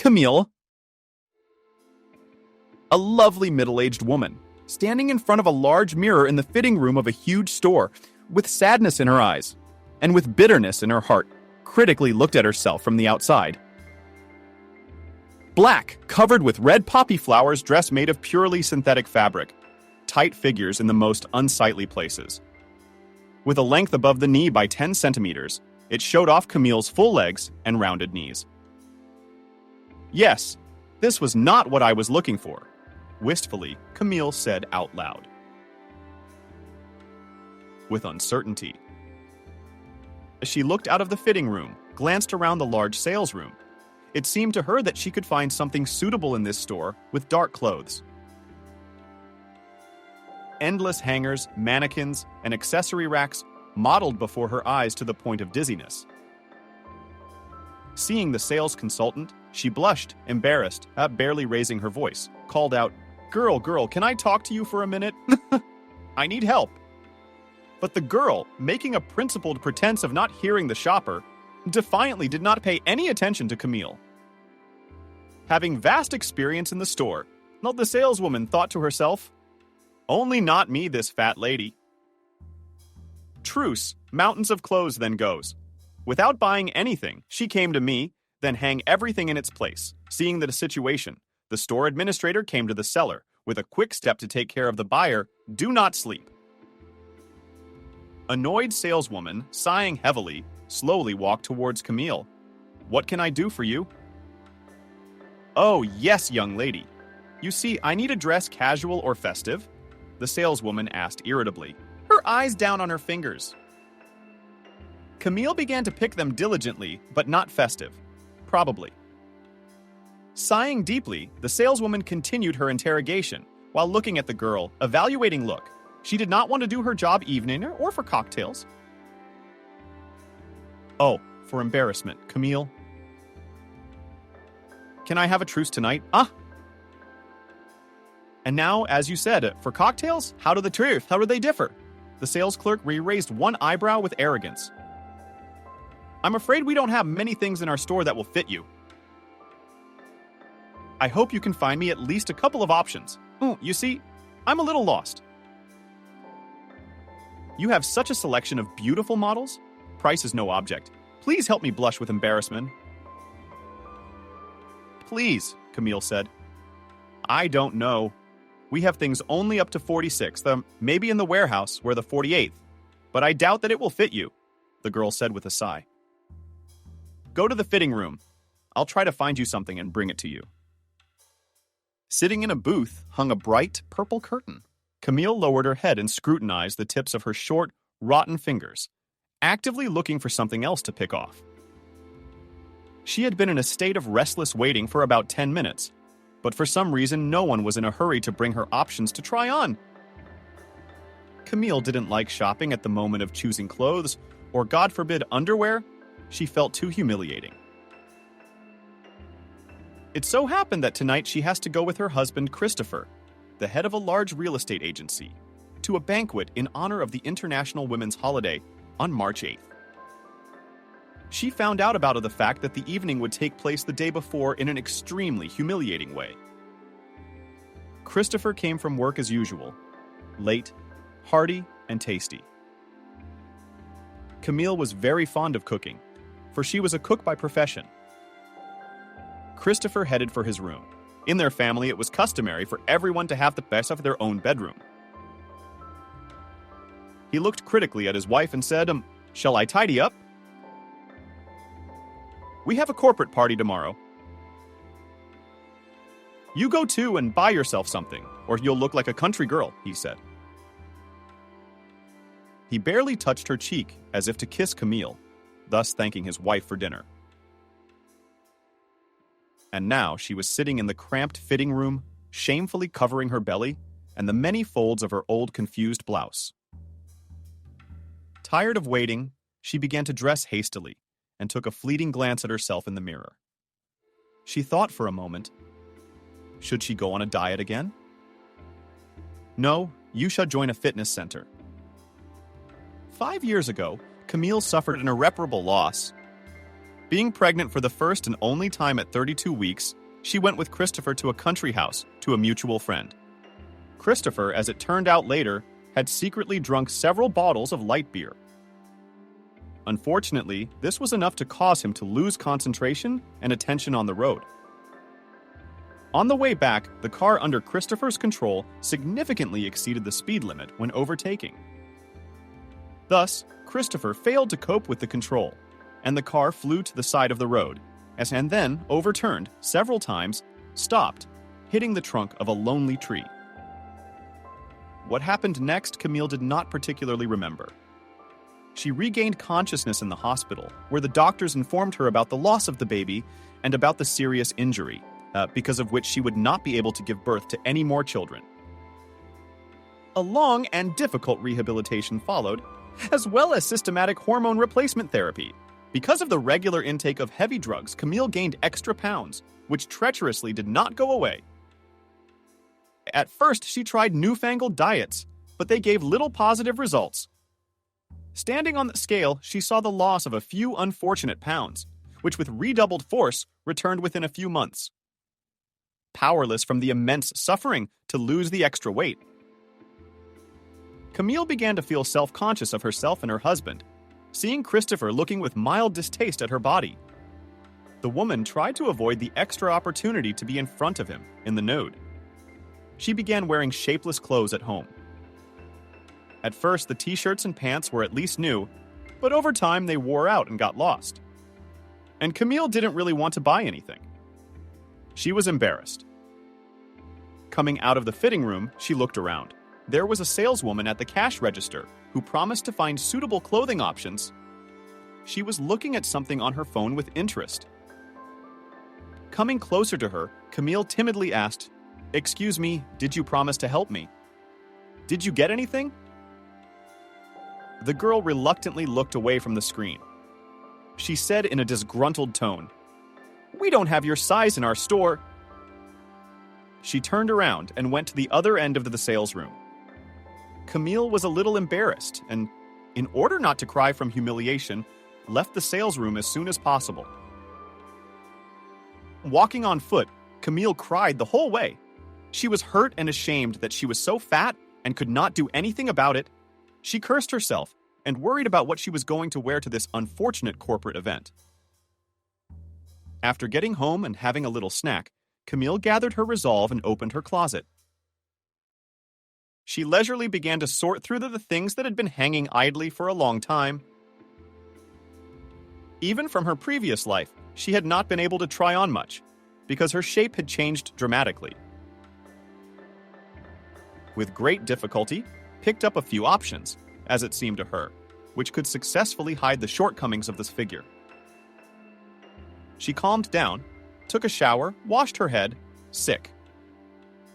Camille, a lovely middle-aged woman, standing in front of a large mirror in the fitting room of a huge store, with sadness in her eyes, and with bitterness in her heart, critically looked at herself from the outside. Black, covered with red poppy flowers, dress made of purely synthetic fabric, tight figures in the most unsightly places. With a length above the knee by 10 centimeters, it showed off Camille's full legs and rounded knees. Yes, this was not what I was looking for, wistfully, Camille said out loud. With uncertainty. As she looked out of the fitting room, glanced around the large sales room, it seemed to her that she could find something suitable in this store with dark clothes. Endless hangers, mannequins, and accessory racks modeled before her eyes to the point of dizziness. Seeing the sales consultant, she blushed, embarrassed, barely raising her voice, called out, "Girl, can I talk to you for a minute? I need help." But the girl, making a principled pretense of not hearing the shopper, defiantly did not pay any attention to Camille. Having vast experience in the store, the saleswoman thought to herself, "Only not me, this fat lady." Truce, mountains of clothes then goes. Without buying anything, she came to me, then hang everything in its place. Seeing the situation, the store administrator came to the seller, with a quick step to take care of the buyer, "Do not sleep." Annoyed saleswoman, sighing heavily, slowly walked towards Camille. "What can I do for you?" "Oh, yes, young lady. You see, I need a dress casual or festive?" the saleswoman asked irritably, her eyes down on her fingers. Camille began to pick them diligently, but not festive. Probably. Sighing deeply, the saleswoman continued her interrogation, while looking at the girl, evaluating look. She did not want to do her job evening or for cocktails. "Oh, for embarrassment, Camille. Can I have a truce tonight? And now, as you said, for cocktails? How do they differ?" The sales clerk raised one eyebrow with arrogance. "I'm afraid we don't have many things in our store that will fit you. I hope you can find me at least a couple of options. You see, I'm a little lost." "You have such a selection of beautiful models? Price is no object. Please help me blush with embarrassment." "Please," Camille said. "I don't know. We have things only up to 46, maybe in the warehouse where the 48th, but I doubt that it will fit you," the girl said with a sigh. "Go to the fitting room. I'll try to find you something and bring it to you." Sitting in a booth hung a bright purple curtain. Camille lowered her head and scrutinized the tips of her short, rotten fingers, actively looking for something else to pick off. She had been in a state of restless waiting for about 10 minutes, but for some reason no one was in a hurry to bring her options to try on. Camille didn't like shopping at the moment of choosing clothes, or God forbid underwear. She felt too humiliating. It so happened that tonight she has to go with her husband Christopher, the head of a large real estate agency, to a banquet in honor of the International Women's Holiday on March 8th. She found out about the fact that the evening would take place the day before in an extremely humiliating way. Christopher came from work as usual, late, hearty, and tasty. Camille was very fond of cooking, for she was a cook by profession. Christopher headed for his room. In their family, it was customary for everyone to have the best of their own bedroom. He looked critically at his wife and said, "Shall I tidy up? We have a corporate party tomorrow. You go too and buy yourself something, or you'll look like a country girl," he said. He barely touched her cheek as if to kiss Camille, thus thanking his wife for dinner. And now she was sitting in the cramped fitting room, shamefully covering her belly and the many folds of her old confused blouse. Tired of waiting, she began to dress hastily and took a fleeting glance at herself in the mirror. She thought for a moment, should she go on a diet again? No, you shall join a fitness center. 5 years ago, Camille suffered an irreparable loss. Being pregnant for the first and only time at 32 weeks, she went with Christopher to a country house to a mutual friend. Christopher, as it turned out later, had secretly drunk several bottles of light beer. Unfortunately, this was enough to cause him to lose concentration and attention on the road. On the way back, the car under Christopher's control significantly exceeded the speed limit when overtaking. Thus, Christopher failed to cope with the control, and the car flew to the side of the road, and then overturned several times, stopped, hitting the trunk of a lonely tree. What happened next, Camille did not particularly remember. She regained consciousness in the hospital, where the doctors informed her about the loss of the baby and about the serious injury, because of which she would not be able to give birth to any more children. A long and difficult rehabilitation followed, as well as systematic hormone replacement therapy. Because of the regular intake of heavy drugs, Camille gained extra pounds, which treacherously did not go away. At first, she tried newfangled diets, but they gave little positive results. Standing on the scale, she saw the loss of a few unfortunate pounds, which with redoubled force returned within a few months. Powerless from the immense suffering to lose the extra weight, Camille began to feel self-conscious of herself and her husband, seeing Christopher looking with mild distaste at her body. The woman tried to avoid the extra opportunity to be in front of him in the node. She began wearing shapeless clothes at home. At first, the t-shirts and pants were at least new, but over time they wore out and got lost. And Camille didn't really want to buy anything. She was embarrassed. Coming out of the fitting room, she looked around. There was a saleswoman at the cash register who promised to find suitable clothing options. She was looking at something on her phone with interest. Coming closer to her, Camille timidly asked, "Excuse me, did you promise to help me? Did you get anything?" The girl reluctantly looked away from the screen. She said in a disgruntled tone, "We don't have your size in our store." She turned around and went to the other end of the sales room. Camille was a little embarrassed and, in order not to cry from humiliation, left the sales room as soon as possible. Walking on foot, Camille cried the whole way. She was hurt and ashamed that she was so fat and could not do anything about it. She cursed herself and worried about what she was going to wear to this unfortunate corporate event. After getting home and having a little snack, Camille gathered her resolve and opened her closet. She leisurely began to sort through the things that had been hanging idly for a long time. Even from her previous life, she had not been able to try on much, because her shape had changed dramatically. With great difficulty, picked up a few options, as it seemed to her, which could successfully hide the shortcomings of this figure. She calmed down, took a shower, washed her head, sick.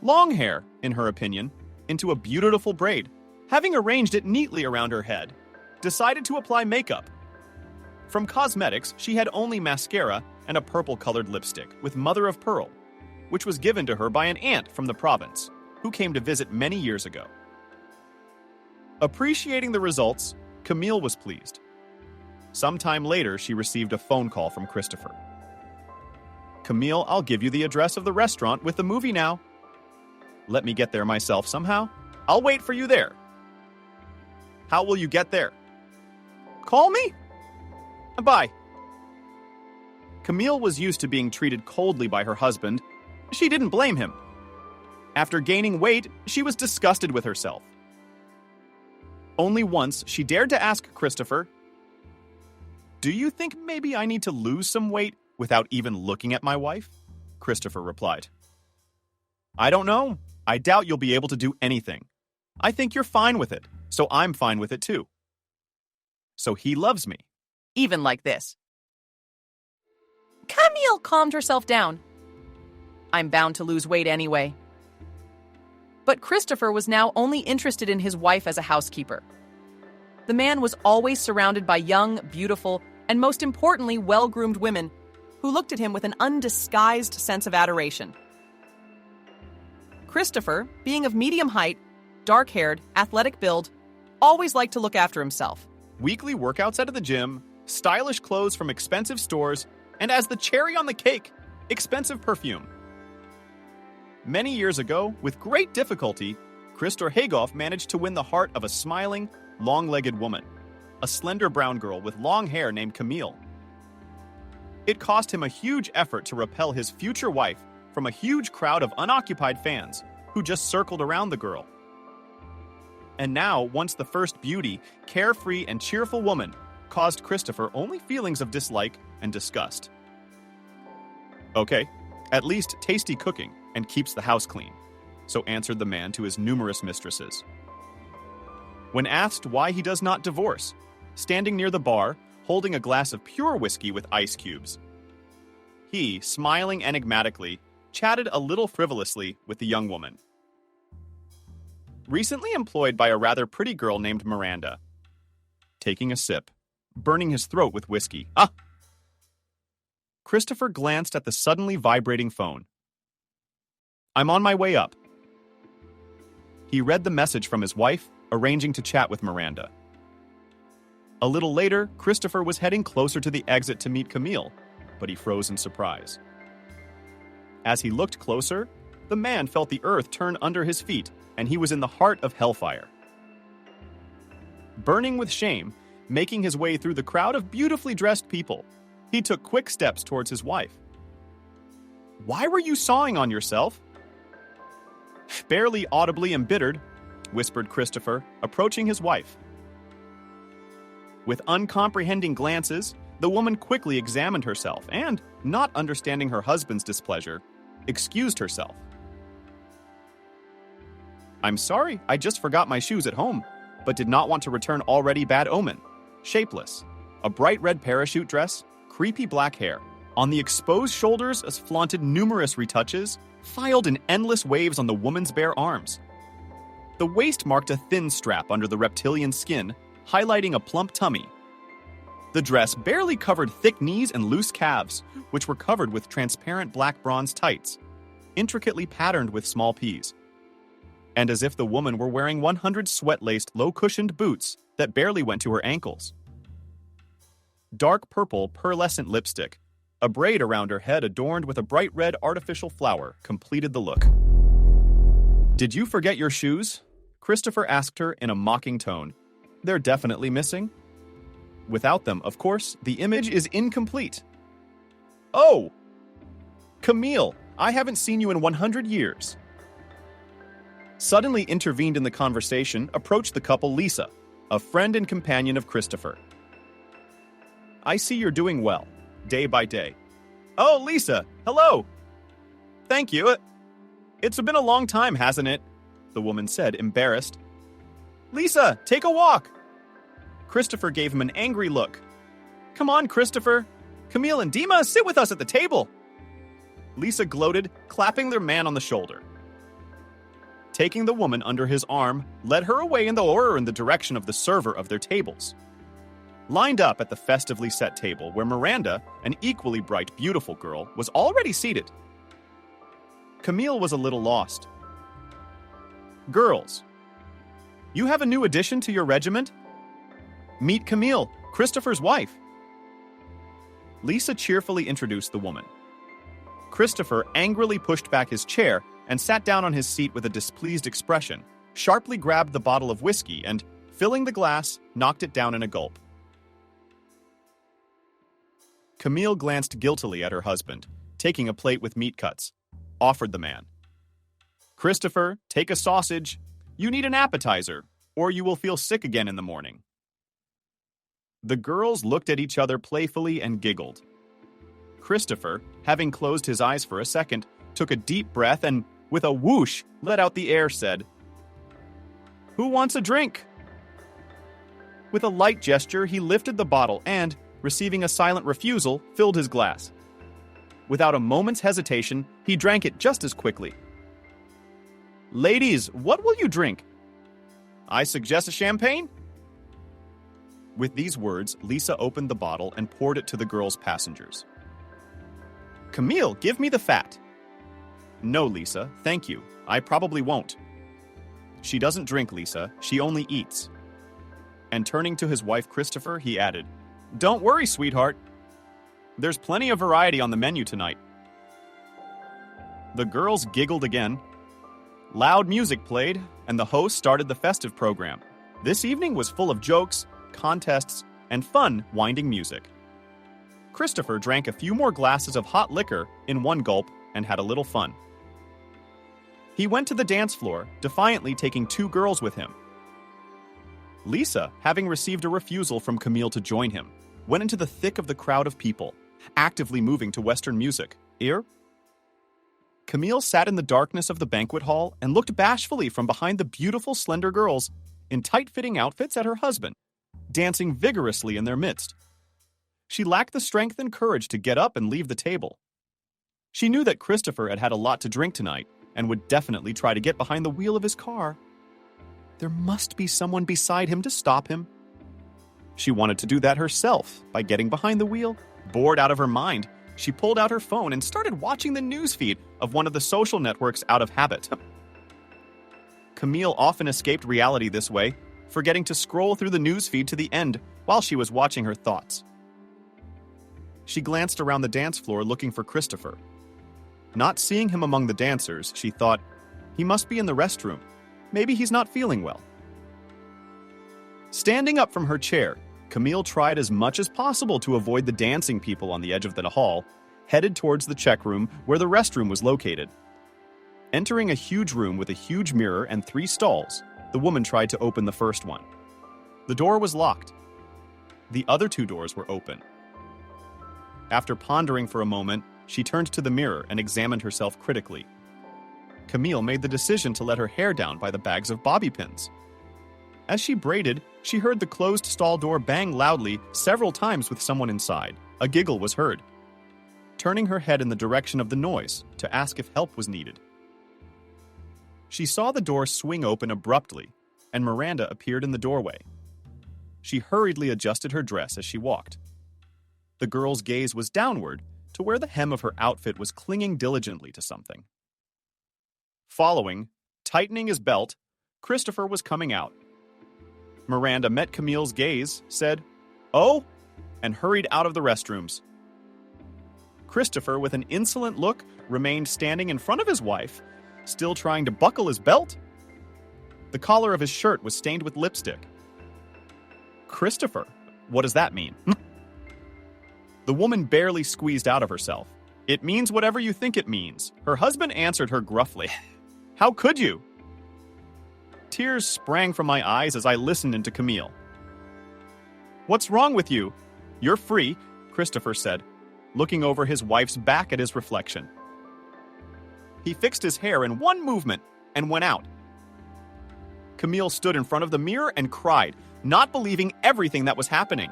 Long hair, in her opinion, into a beautiful braid, having arranged it neatly around her head, decided to apply makeup. From cosmetics, she had only mascara and a purple-colored lipstick with mother of pearl, which was given to her by an aunt from the province, who came to visit many years ago. Appreciating the results, Camille was pleased. Sometime later, she received a phone call from Christopher. "Camille, I'll give you the address of the restaurant with the movie now." "Let me get there myself somehow. I'll wait for you there." "How will you get there?" "Call me." "Bye." Camille was used to being treated coldly by her husband. She didn't blame him. After gaining weight, she was disgusted with herself. Only once, she dared to ask Christopher, "Do you think maybe I need to lose some weight without even looking at my wife?" Christopher replied, "I don't know. I doubt you'll be able to do anything. I think you're fine with it, so I'm fine with it too. So he loves me." Even like this. Camille calmed herself down. "I'm bound to lose weight anyway." But Christopher was now only interested in his wife as a housekeeper. The man was always surrounded by young, beautiful, and most importantly, well-groomed women who looked at him with an undisguised sense of adoration. Christopher, being of medium height, dark-haired, athletic build, always liked to look after himself. Weekly workouts out of the gym, stylish clothes from expensive stores, and as the cherry on the cake, expensive perfume. Many years ago, with great difficulty, Christer Hagoff managed to win the heart of a smiling, long-legged woman, a slender brown girl with long hair named Camille. It cost him a huge effort to repel his future wife from a huge crowd of unoccupied fans who just circled around the girl. And now, once the first beauty, carefree and cheerful woman caused Christopher only feelings of dislike and disgust. Okay, at least tasty cooking and keeps the house clean, so answered the man to his numerous mistresses. When asked why he does not divorce, standing near the bar, holding a glass of pure whiskey with ice cubes, he, smiling enigmatically, chatted a little frivolously with the young woman. Recently employed by a rather pretty girl named Miranda. Taking a sip, burning his throat with whiskey. Christopher glanced at the suddenly vibrating phone. I'm on my way up. He read the message from his wife, arranging to chat with Miranda. A little later, Christopher was heading closer to the exit to meet Camille, but he froze in surprise. As he looked closer, the man felt the earth turn under his feet, and he was in the heart of hellfire. Burning with shame, making his way through the crowd of beautifully dressed people, he took quick steps towards his wife. Why were you sawing on yourself? Barely audibly embittered, whispered Christopher, approaching his wife. With uncomprehending glances, the woman quickly examined herself and, not understanding her husband's displeasure, excused herself. I'm sorry, I just forgot my shoes at home, but did not want to return already bad omen. Shapeless. A bright red parachute dress, creepy black hair. On the exposed shoulders as flaunted numerous retouches, filed in endless waves on the woman's bare arms. The waist marked a thin strap under the reptilian skin, highlighting a plump tummy. The dress barely covered thick knees and loose calves, which were covered with transparent black bronze tights, intricately patterned with small peas. And as if the woman were wearing 100 sweat-laced, low-cushioned boots that barely went to her ankles. Dark purple, pearlescent lipstick, a braid around her head adorned with a bright red artificial flower, completed the look. Did you forget your shoes? Christopher asked her in a mocking tone. They're definitely missing. Without them, of course, the image is incomplete. Oh! Camille, I haven't seen you in 100 years. Suddenly intervened in the conversation approached the couple Lisa, a friend and companion of Christopher. I see you're doing well, day by day. Oh, Lisa, hello! Thank you. It's been a long time, hasn't it? The woman said, embarrassed. Lisa, take a walk! Christopher gave him an angry look. Come on, Christopher. Camille and Dima, sit with us at the table. Lisa gloated, clapping their man on the shoulder. Taking the woman under his arm, led her away in the direction of the server of their tables. Lined up at the festively set table where Miranda, an equally bright, beautiful girl, was already seated. Camille was a little lost. Girls, you have a new addition to your regiment? Meet Camille, Christopher's wife. Lisa cheerfully introduced the woman. Christopher angrily pushed back his chair and sat down on his seat with a displeased expression, sharply grabbed the bottle of whiskey and, filling the glass, knocked it down in a gulp. Camille glanced guiltily at her husband, taking a plate with meat cuts, offered the man. Christopher, take a sausage. You need an appetizer, or you will feel sick again in the morning. The girls looked at each other playfully and giggled. Christopher, having closed his eyes for a second, took a deep breath and, with a whoosh, let out the air, said, Who wants a drink? With a light gesture, he lifted the bottle and, receiving a silent refusal, filled his glass. Without a moment's hesitation, he drank it just as quickly. Ladies, what will you drink? I suggest a champagne. With these words, Lisa opened the bottle and poured it to the girls' passengers. Camille, give me the fat. No, Lisa, thank you. I probably won't. She doesn't drink, Lisa. She only eats. And turning to his wife, Christopher, he added, Don't worry, sweetheart. There's plenty of variety on the menu tonight. The girls giggled again. Loud music played, and the host started the festive program. This evening was full of jokes, contests, and fun, winding music. Christopher drank a few more glasses of hot liquor in one gulp and had a little fun. He went to the dance floor, defiantly taking 2 girls with him. Lisa, having received a refusal from Camille to join him, went into the thick of the crowd of people, actively moving to Western music. Camille sat in the darkness of the banquet hall and looked bashfully from behind the beautiful, slender girls in tight-fitting outfits at her husband, dancing vigorously in their midst. She lacked the strength and courage to get up and leave the table. She knew that Christopher had had a lot to drink tonight and would definitely try to get behind the wheel of his car. There must be someone beside him to stop him. She wanted to do that herself by getting behind the wheel. Bored out of her mind, she pulled out her phone and started watching the newsfeed of one of the social networks out of habit. Camille often escaped reality this way, forgetting to scroll through the newsfeed to the end while she was watching her thoughts. She glanced around the dance floor looking for Christopher. Not seeing him among the dancers, she thought, he must be in the restroom. Maybe he's not feeling well. Standing up from her chair, Camille tried as much as possible to avoid the dancing people on the edge of the hall, headed towards the check room where the restroom was located. Entering a huge room with a huge mirror and 3 stalls, the woman tried to open the first one. The door was locked. The other 2 doors were open. After pondering for a moment, she turned to the mirror and examined herself critically. Camille made the decision to let her hair down by the bags of bobby pins. As she braided, she heard the closed stall door bang loudly several times with someone inside. A giggle was heard. Turning her head in the direction of the noise to ask if help was needed. She saw the door swing open abruptly, and Miranda appeared in the doorway. She hurriedly adjusted her dress as she walked. The girl's gaze was downward to where the hem of her outfit was clinging diligently to something. Following, tightening his belt, Christopher was coming out. Miranda met Camille's gaze, said, "Oh," and hurried out of the restrooms. Christopher, with an insolent look, remained standing in front of his wife, still trying to buckle his belt. The collar of his shirt was stained with lipstick. Christopher, what does that mean? The woman barely squeezed out of herself. "It means whatever you think it means." Her husband answered her gruffly. "How could you?" Tears sprang from my eyes as I listened into Camille. "What's wrong with you? You're free," Christopher said, looking over his wife's back at his reflection. He fixed his hair in one movement and went out. Camille stood in front of the mirror and cried, not believing everything that was happening.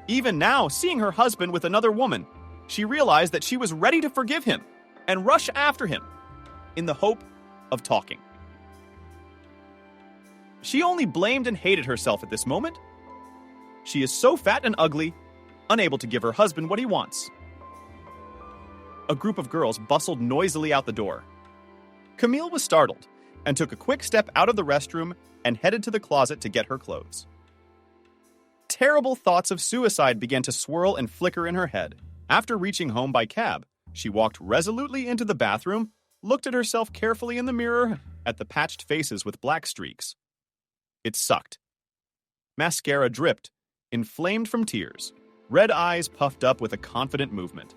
Even now, seeing her husband with another woman, she realized that she was ready to forgive him and rush after him in the hope of talking. She only blamed and hated herself at this moment. She is so fat and ugly, unable to give her husband what he wants. A group of girls bustled noisily out the door. Camille was startled and took a quick step out of the restroom and headed to the closet to get her clothes. Terrible thoughts of suicide began to swirl and flicker in her head. After reaching home by cab, she walked resolutely into the bathroom, looked at herself carefully in the mirror, at the patched faces with black streaks. It sucked. Mascara dripped, inflamed from tears, red eyes puffed up with a confident movement.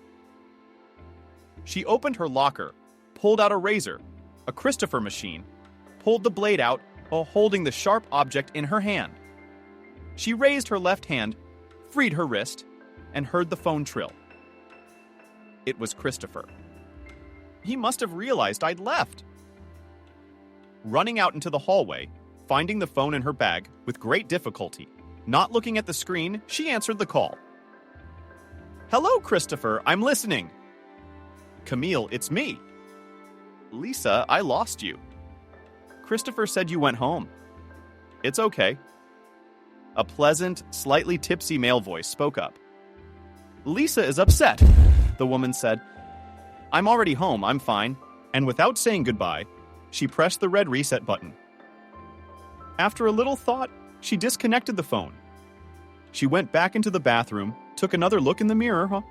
She opened her locker, pulled out a razor, a Christopher machine, pulled the blade out while holding the sharp object in her hand. She raised her left hand, freed her wrist, and heard the phone trill. It was Christopher. He must have realized I'd left. Running out into the hallway, finding the phone in her bag with great difficulty, not looking at the screen, she answered the call. "Hello, Christopher, I'm listening." "Camille, it's me." "Lisa, I lost you." "Christopher said you went home." "It's okay." A pleasant, slightly tipsy male voice spoke up. "Lisa is upset," the woman said. "I'm already home, I'm fine." And without saying goodbye, she pressed the red reset button. After a little thought, she disconnected the phone. She went back into the bathroom, took another look in the mirror.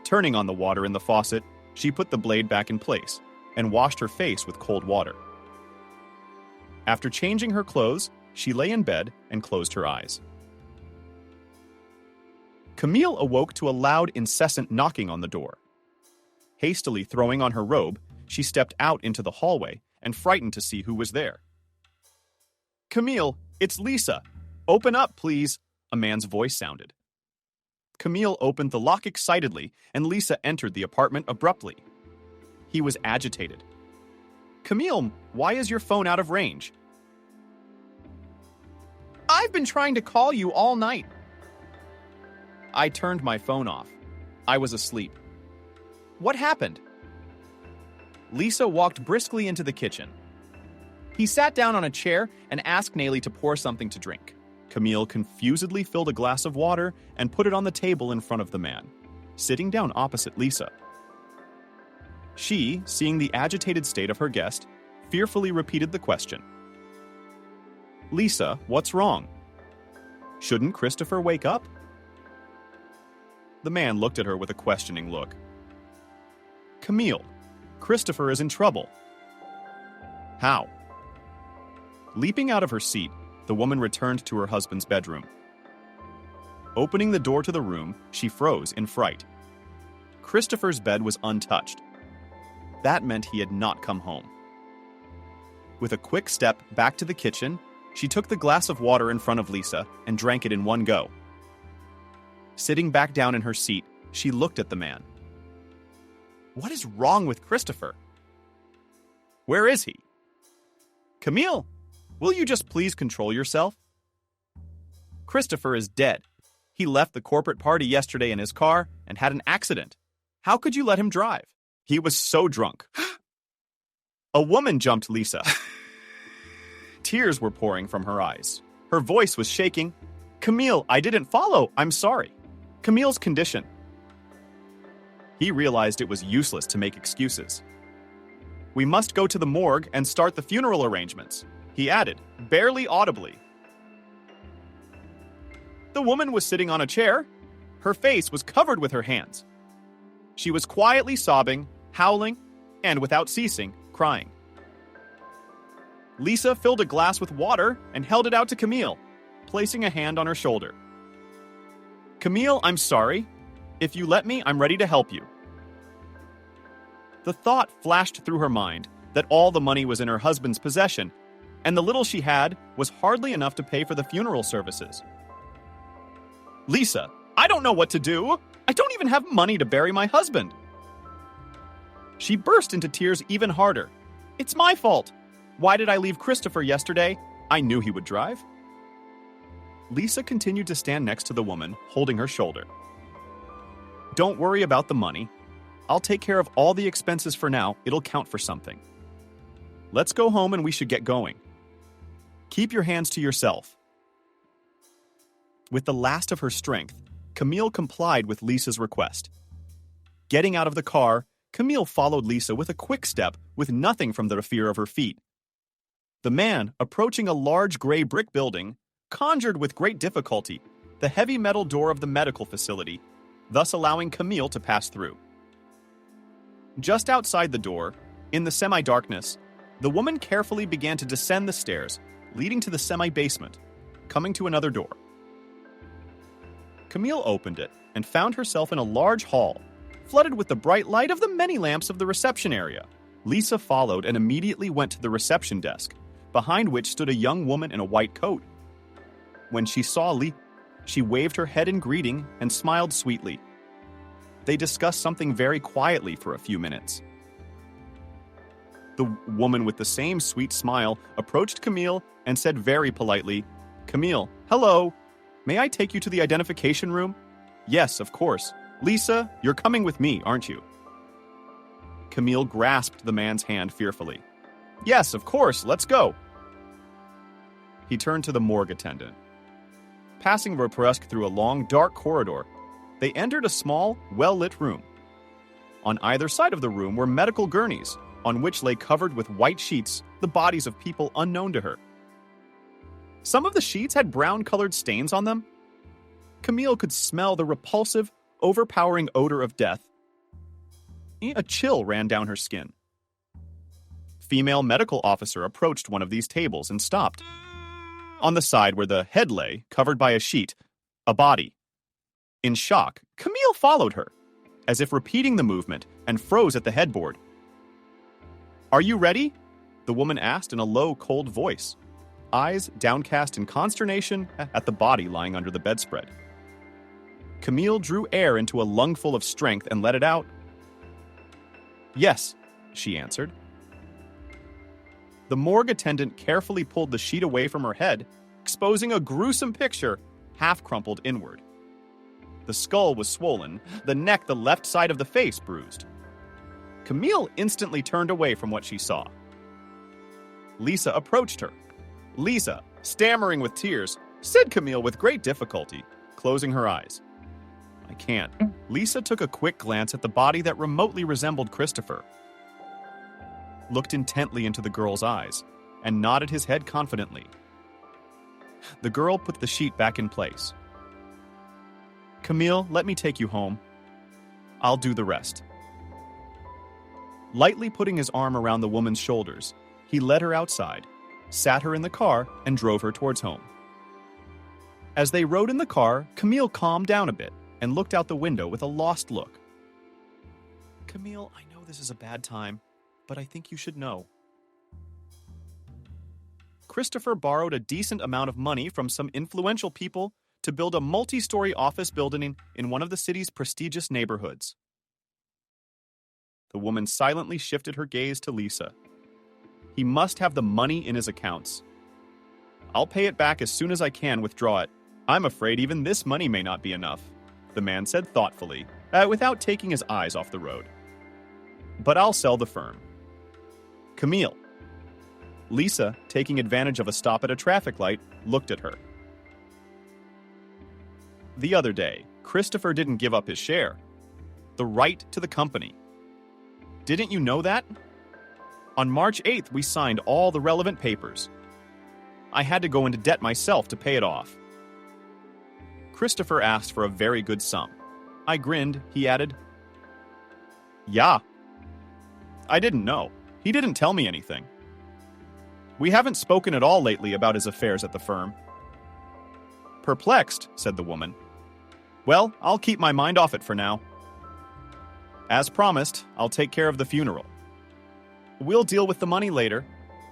Turning on the water in the faucet, she put the blade back in place and washed her face with cold water. After changing her clothes, she lay in bed and closed her eyes. Camille awoke to a loud, incessant knocking on the door. Hastily throwing on her robe, she stepped out into the hallway and frightened to see who was there. "Camille, it's Lisa. Open up, please," a man's voice sounded. Camille opened the lock excitedly, and Lisa entered the apartment abruptly. He was agitated. "Camille, why is your phone out of range?" "I've been trying to call you all night." "I turned my phone off. I was asleep." "What happened?" Lisa walked briskly into the kitchen. He sat down on a chair and asked Nelly to pour something to drink. Camille confusedly filled a glass of water and put it on the table in front of the man, sitting down opposite Lisa. She, seeing the agitated state of her guest, fearfully repeated the question. "Lisa, what's wrong? Shouldn't Christopher wake up?" The man looked at her with a questioning look. "Camille, Christopher is in trouble." "How?" Leaping out of her seat, the woman returned to her husband's bedroom. Opening the door to the room, she froze in fright. Christopher's bed was untouched. That meant he had not come home. With a quick step back to the kitchen, she took the glass of water in front of Lisa and drank it in one go. Sitting back down in her seat, she looked at the man. "What is wrong with Christopher? Where is he? Camille, will you just please control yourself? Christopher is dead. He left the corporate party yesterday in his car and had an accident. How could you let him drive? He was so drunk." A woman jumped Lisa. Tears were pouring from her eyes. Her voice was shaking. "Camille, I didn't follow. I'm sorry. Camille's condition." He realized it was useless to make excuses. "We must go to the morgue and start the funeral arrangements," he added, barely audibly. The woman was sitting on a chair. Her face was covered with her hands. She was quietly sobbing, howling, and without ceasing, crying. Lisa filled a glass with water and held it out to Camille, placing a hand on her shoulder. "Camille, I'm sorry. If you let me, I'm ready to help you." The thought flashed through her mind that all the money was in her husband's possession, and the little she had was hardly enough to pay for the funeral services. "Lisa, I don't know what to do. I don't even have money to bury my husband." She burst into tears even harder. "It's my fault. Why did I leave Christopher yesterday? I knew he would drive." Lisa continued to stand next to the woman, holding her shoulder. "Don't worry about the money. I'll take care of all the expenses for now. It'll count for something. Let's go home and we should get going. Keep your hands to yourself." With the last of her strength, Camille complied with Lisa's request. Getting out of the car, Camille followed Lisa with a quick step with nothing from the fear of her feet. The man, approaching a large gray brick building, conjured with great difficulty the heavy metal door of the medical facility, thus allowing Camille to pass through. Just outside the door, in the semi-darkness, the woman carefully began to descend the stairs, leading to the semi-basement, coming to another door. Camille opened it and found herself in a large hall, flooded with the bright light of the many lamps of the reception area. Lisa followed and immediately went to the reception desk, behind which stood a young woman in a white coat. When she saw Lee, she waved her head in greeting and smiled sweetly. They discussed something very quietly for a few minutes. The woman with the same sweet smile approached Camille and said very politely, "Camille, hello. May I take you to the identification room?" "Yes, of course. Lisa, you're coming with me, aren't you?" Camille grasped the man's hand fearfully. "Yes, of course, let's go." He turned to the morgue attendant. Passing Represque through a long, dark corridor, they entered a small, well-lit room. On either side of the room were medical gurneys, on which lay covered with white sheets the bodies of people unknown to her. Some of the sheets had brown-colored stains on them, Camille could smell the repulsive, overpowering odor of death. A chill ran down her skin. Female medical officer approached one of these tables and stopped. On the side where the head lay, covered by a sheet, a body. In shock, Camille followed her, as if repeating the movement, and froze at the headboard. "Are you ready?" the woman asked in a low, cold voice, eyes downcast in consternation at the body lying under the bedspread. Camille drew air into a lungful of strength and let it out. "Yes," she answered. The morgue attendant carefully pulled the sheet away from her head, exposing a gruesome picture, half crumpled inward. The skull was swollen, the neck, the left side of the face bruised. Camille instantly turned away from what she saw. Lisa approached her. Lisa, stammering with tears, said Camille with great difficulty, closing her eyes. "I can't." Lisa took a quick glance at the body that remotely resembled Christopher, looked intently into the girl's eyes, and nodded his head confidently. The girl put the sheet back in place. "Camille, let me take you home. I'll do the rest." Lightly putting his arm around the woman's shoulders, he led her outside, sat her in the car, and drove her towards home. As they rode in the car, Camille calmed down a bit and looked out the window with a lost look. "Camille, I know this is a bad time, but I think you should know. Christopher borrowed a decent amount of money from some influential people to build a multi-story office building in one of the city's prestigious neighborhoods." The woman silently shifted her gaze to Lisa. "He must have the money in his accounts. I'll pay it back as soon as I can withdraw it. I'm afraid even this money may not be enough," the man said thoughtfully, without taking his eyes off the road. "But I'll sell the firm." "Camille." Lisa, taking advantage of a stop at a traffic light, looked at her. "The other day, Christopher didn't give up his share. The right to the company. Didn't you know that? On March 8th, we signed all the relevant papers. I had to go into debt myself to pay it off. Christopher asked for a very good sum. I grinned, he added. Yeah. I didn't know. He didn't tell me anything. We haven't spoken at all lately about his affairs at the firm." "Perplexed," said the woman. "Well, I'll keep my mind off it for now. As promised, I'll take care of the funeral." "We'll deal with the money later,"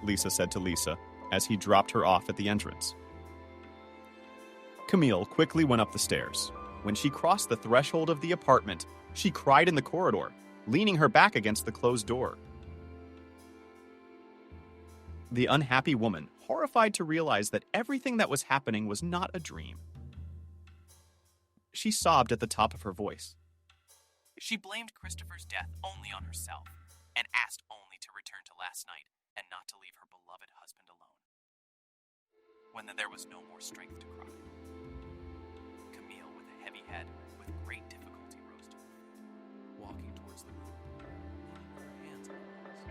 Lisa said to Lisa, as he dropped her off at the entrance. Camille quickly went up the stairs. When she crossed the threshold of the apartment, she cried in the corridor, leaning her back against the closed door. The unhappy woman, horrified to realize that everything that was happening was not a dream. She sobbed at the top of her voice. She blamed Christopher's death only on herself, and asked only to return to last night and not to leave her beloved husband alone. When there was no more strength to cry, Camille, with a heavy head, with great difficulty rose to her feet, walking towards the room, leaning with her hands on the walls.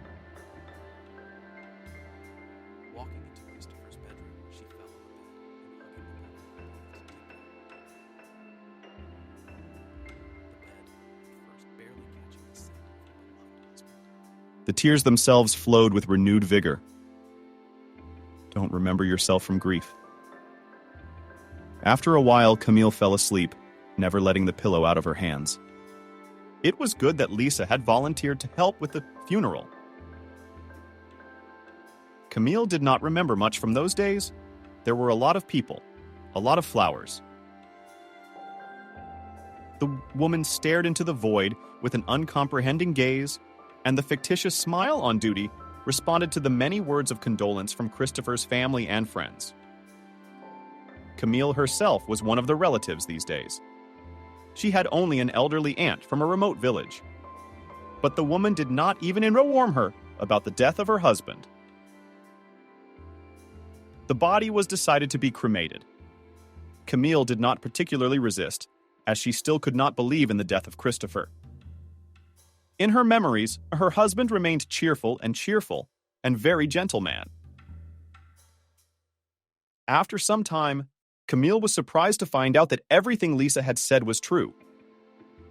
Walking into Christopher's bedroom, she fell on the bed and hugging the bed deeply. The bed, at first barely catching the scent of her beloved husband. The tears themselves flowed with renewed vigor. Don't remember yourself from grief. After a while, Camille fell asleep, never letting the pillow out of her hands. It was good that Lisa had volunteered to help with the funeral. Camille did not remember much from those days. There were a lot of people, a lot of flowers. The woman stared into the void with an uncomprehending gaze, and the fictitious smile on duty responded to the many words of condolence from Christopher's family and friends. Camille herself was one of the relatives these days. She had only an elderly aunt from a remote village. But the woman did not even inform her about the death of her husband. The body was decided to be cremated. Camille did not particularly resist, as she still could not believe in the death of Christopher. In her memories, her husband remained cheerful and very gentle man. After some time, Camille was surprised to find out that everything Lisa had said was true.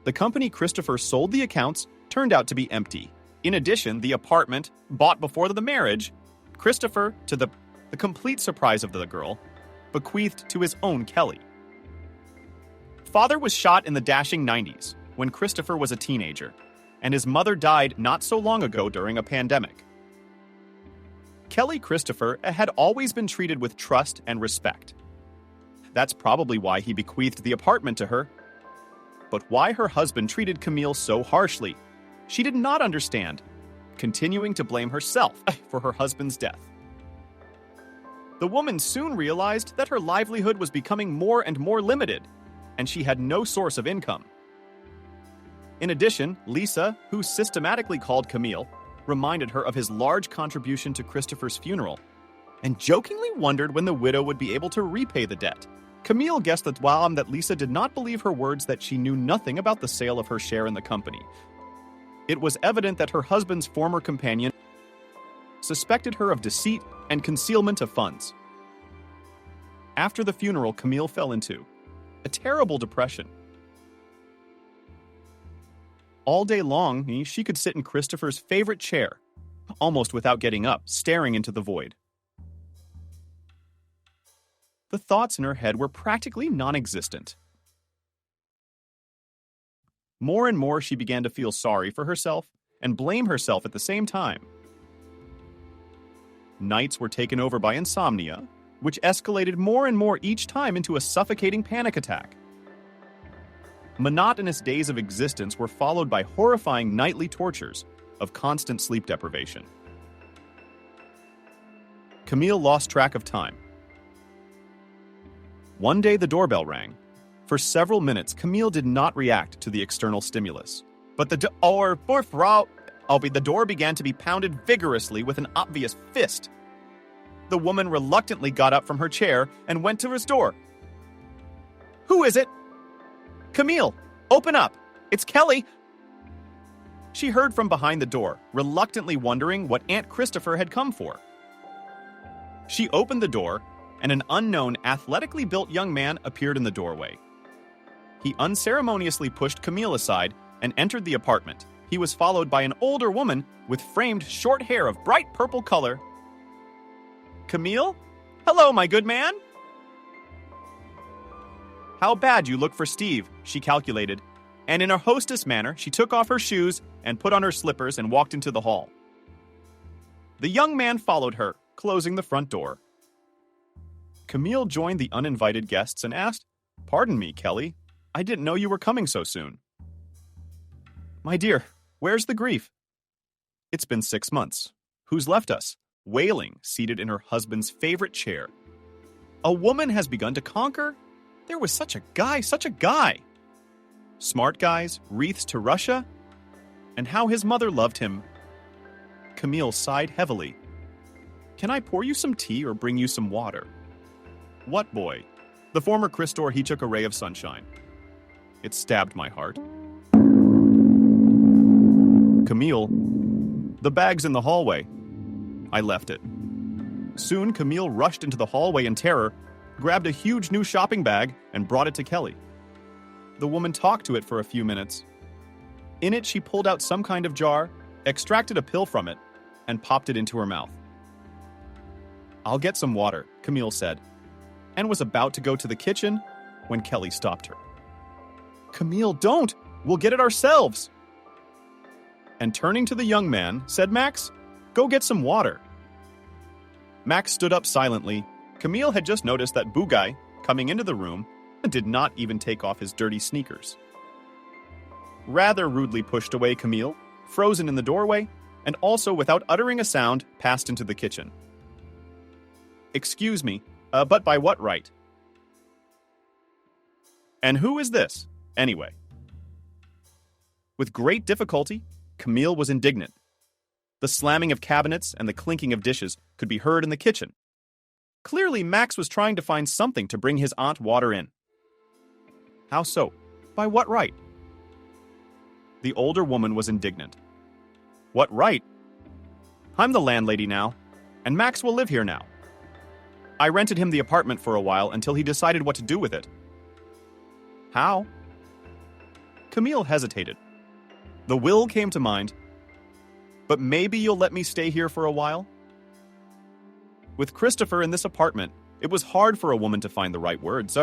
The company Christopher sold the accounts turned out to be empty. In addition, the apartment, bought before the marriage, Christopher, to the complete surprise of the girl, bequeathed to his own Kelly. Father was shot in the dashing 90s when Christopher was a teenager, and his mother died not so long ago during a pandemic. Kelly Christopher had always been treated with trust and respect. That's probably why he bequeathed the apartment to her. But why her husband treated Camille so harshly, she did not understand, continuing to blame herself for her husband's death. The woman soon realized that her livelihood was becoming more and more limited, and she had no source of income. In addition, Lisa, who systematically called Camille, reminded her of his large contribution to Christopher's funeral, and jokingly wondered when the widow would be able to repay the debt. Camille guessed that Lisa did not believe her words that she knew nothing about the sale of her share in the company. It was evident that her husband's former companion suspected her of deceit and concealment of funds. After the funeral, Camille fell into a terrible depression. All day long, she could sit in Christopher's favorite chair, almost without getting up, staring into the void. The thoughts in her head were practically non-existent. More and more, she began to feel sorry for herself and blame herself at the same time. Nights were taken over by insomnia, which escalated more and more each time into a suffocating panic attack. Monotonous days of existence were followed by horrifying nightly tortures of constant sleep deprivation. Camille lost track of time. One day the doorbell rang. For several minutes, Camille did not react to the external stimulus. But the door began to be pounded vigorously with an obvious fist. The woman reluctantly got up from her chair and went to his door. "Who is it?" "Camille, open up! It's Kelly!" She heard from behind the door, reluctantly wondering what Aunt Christopher had come for. She opened the door, and an unknown, athletically built young man appeared in the doorway. He unceremoniously pushed Camille aside and entered the apartment. He was followed by an older woman with framed short hair of bright purple color. "Camille? Hello, my good man." "How bad you look for Steve," she calculated, and in a hostess manner, she took off her shoes and put on her slippers and walked into the hall. The young man followed her, closing the front door. Camille joined the uninvited guests and asked, "Pardon me, Kelly. I didn't know you were coming so soon." "My dear, where's the grief?" "It's been 6 months. Who's left us?" Wailing, seated in her husband's favorite chair. "A woman has begun to conquer? There was such a guy, such a guy! Smart guys, wreaths to Russia? And how his mother loved him." Camille sighed heavily. "Can I pour you some tea or bring you some water?" "What boy?" "The former Christor, he took a ray of sunshine." It stabbed my heart. "Camille, the bag's in the hallway." I left it. Soon, Camille rushed into the hallway in terror, grabbed a huge new shopping bag, and brought it to Kelly. The woman talked to it for a few minutes. In it, she pulled out some kind of jar, extracted a pill from it, and popped it into her mouth. "I'll get some water," Camille said, and was about to go to the kitchen when Kelly stopped her. "Camille, don't! We'll get it ourselves!" And turning to the young man, said Max, "Go get some water." Max stood up silently. Camille had just noticed that Bugay, coming into the room, did not even take off his dirty sneakers. Rather rudely pushed away Camille, frozen in the doorway, and also without uttering a sound, passed into the kitchen. "Excuse me, but by what right?" "And who is this, anyway?" With great difficulty, Camille was indignant. The slamming of cabinets and the clinking of dishes could be heard in the kitchen. Clearly, Max was trying to find something to bring his aunt water in. "How so? By what right?" The older woman was indignant. "What right? I'm the landlady now, and Max will live here now." I rented him the apartment for a while until he decided what to do with it. How? Camille hesitated. The will came to mind. But maybe you'll let me stay here for a while? With Christopher in this apartment, it was hard for a woman to find the right words.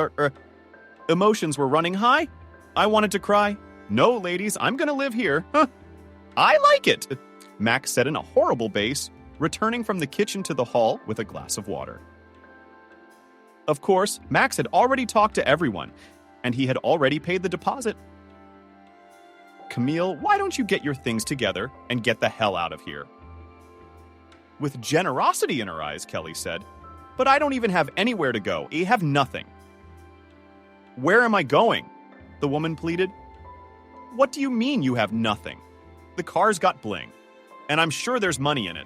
Emotions were running high. I wanted to cry. No, ladies, I'm gonna live here. Huh. I like it, Max said in a horrible bass, returning from the kitchen to the hall with a glass of water. Of course, Max had already talked to everyone, and he had already paid the deposit. Camille, why don't you get your things together and get the hell out of here? With generosity in her eyes, Kelly said, but I don't even have anywhere to go. I have nothing. Where am I going? The woman pleaded. What do you mean you have nothing? The car's got bling, and I'm sure there's money in it.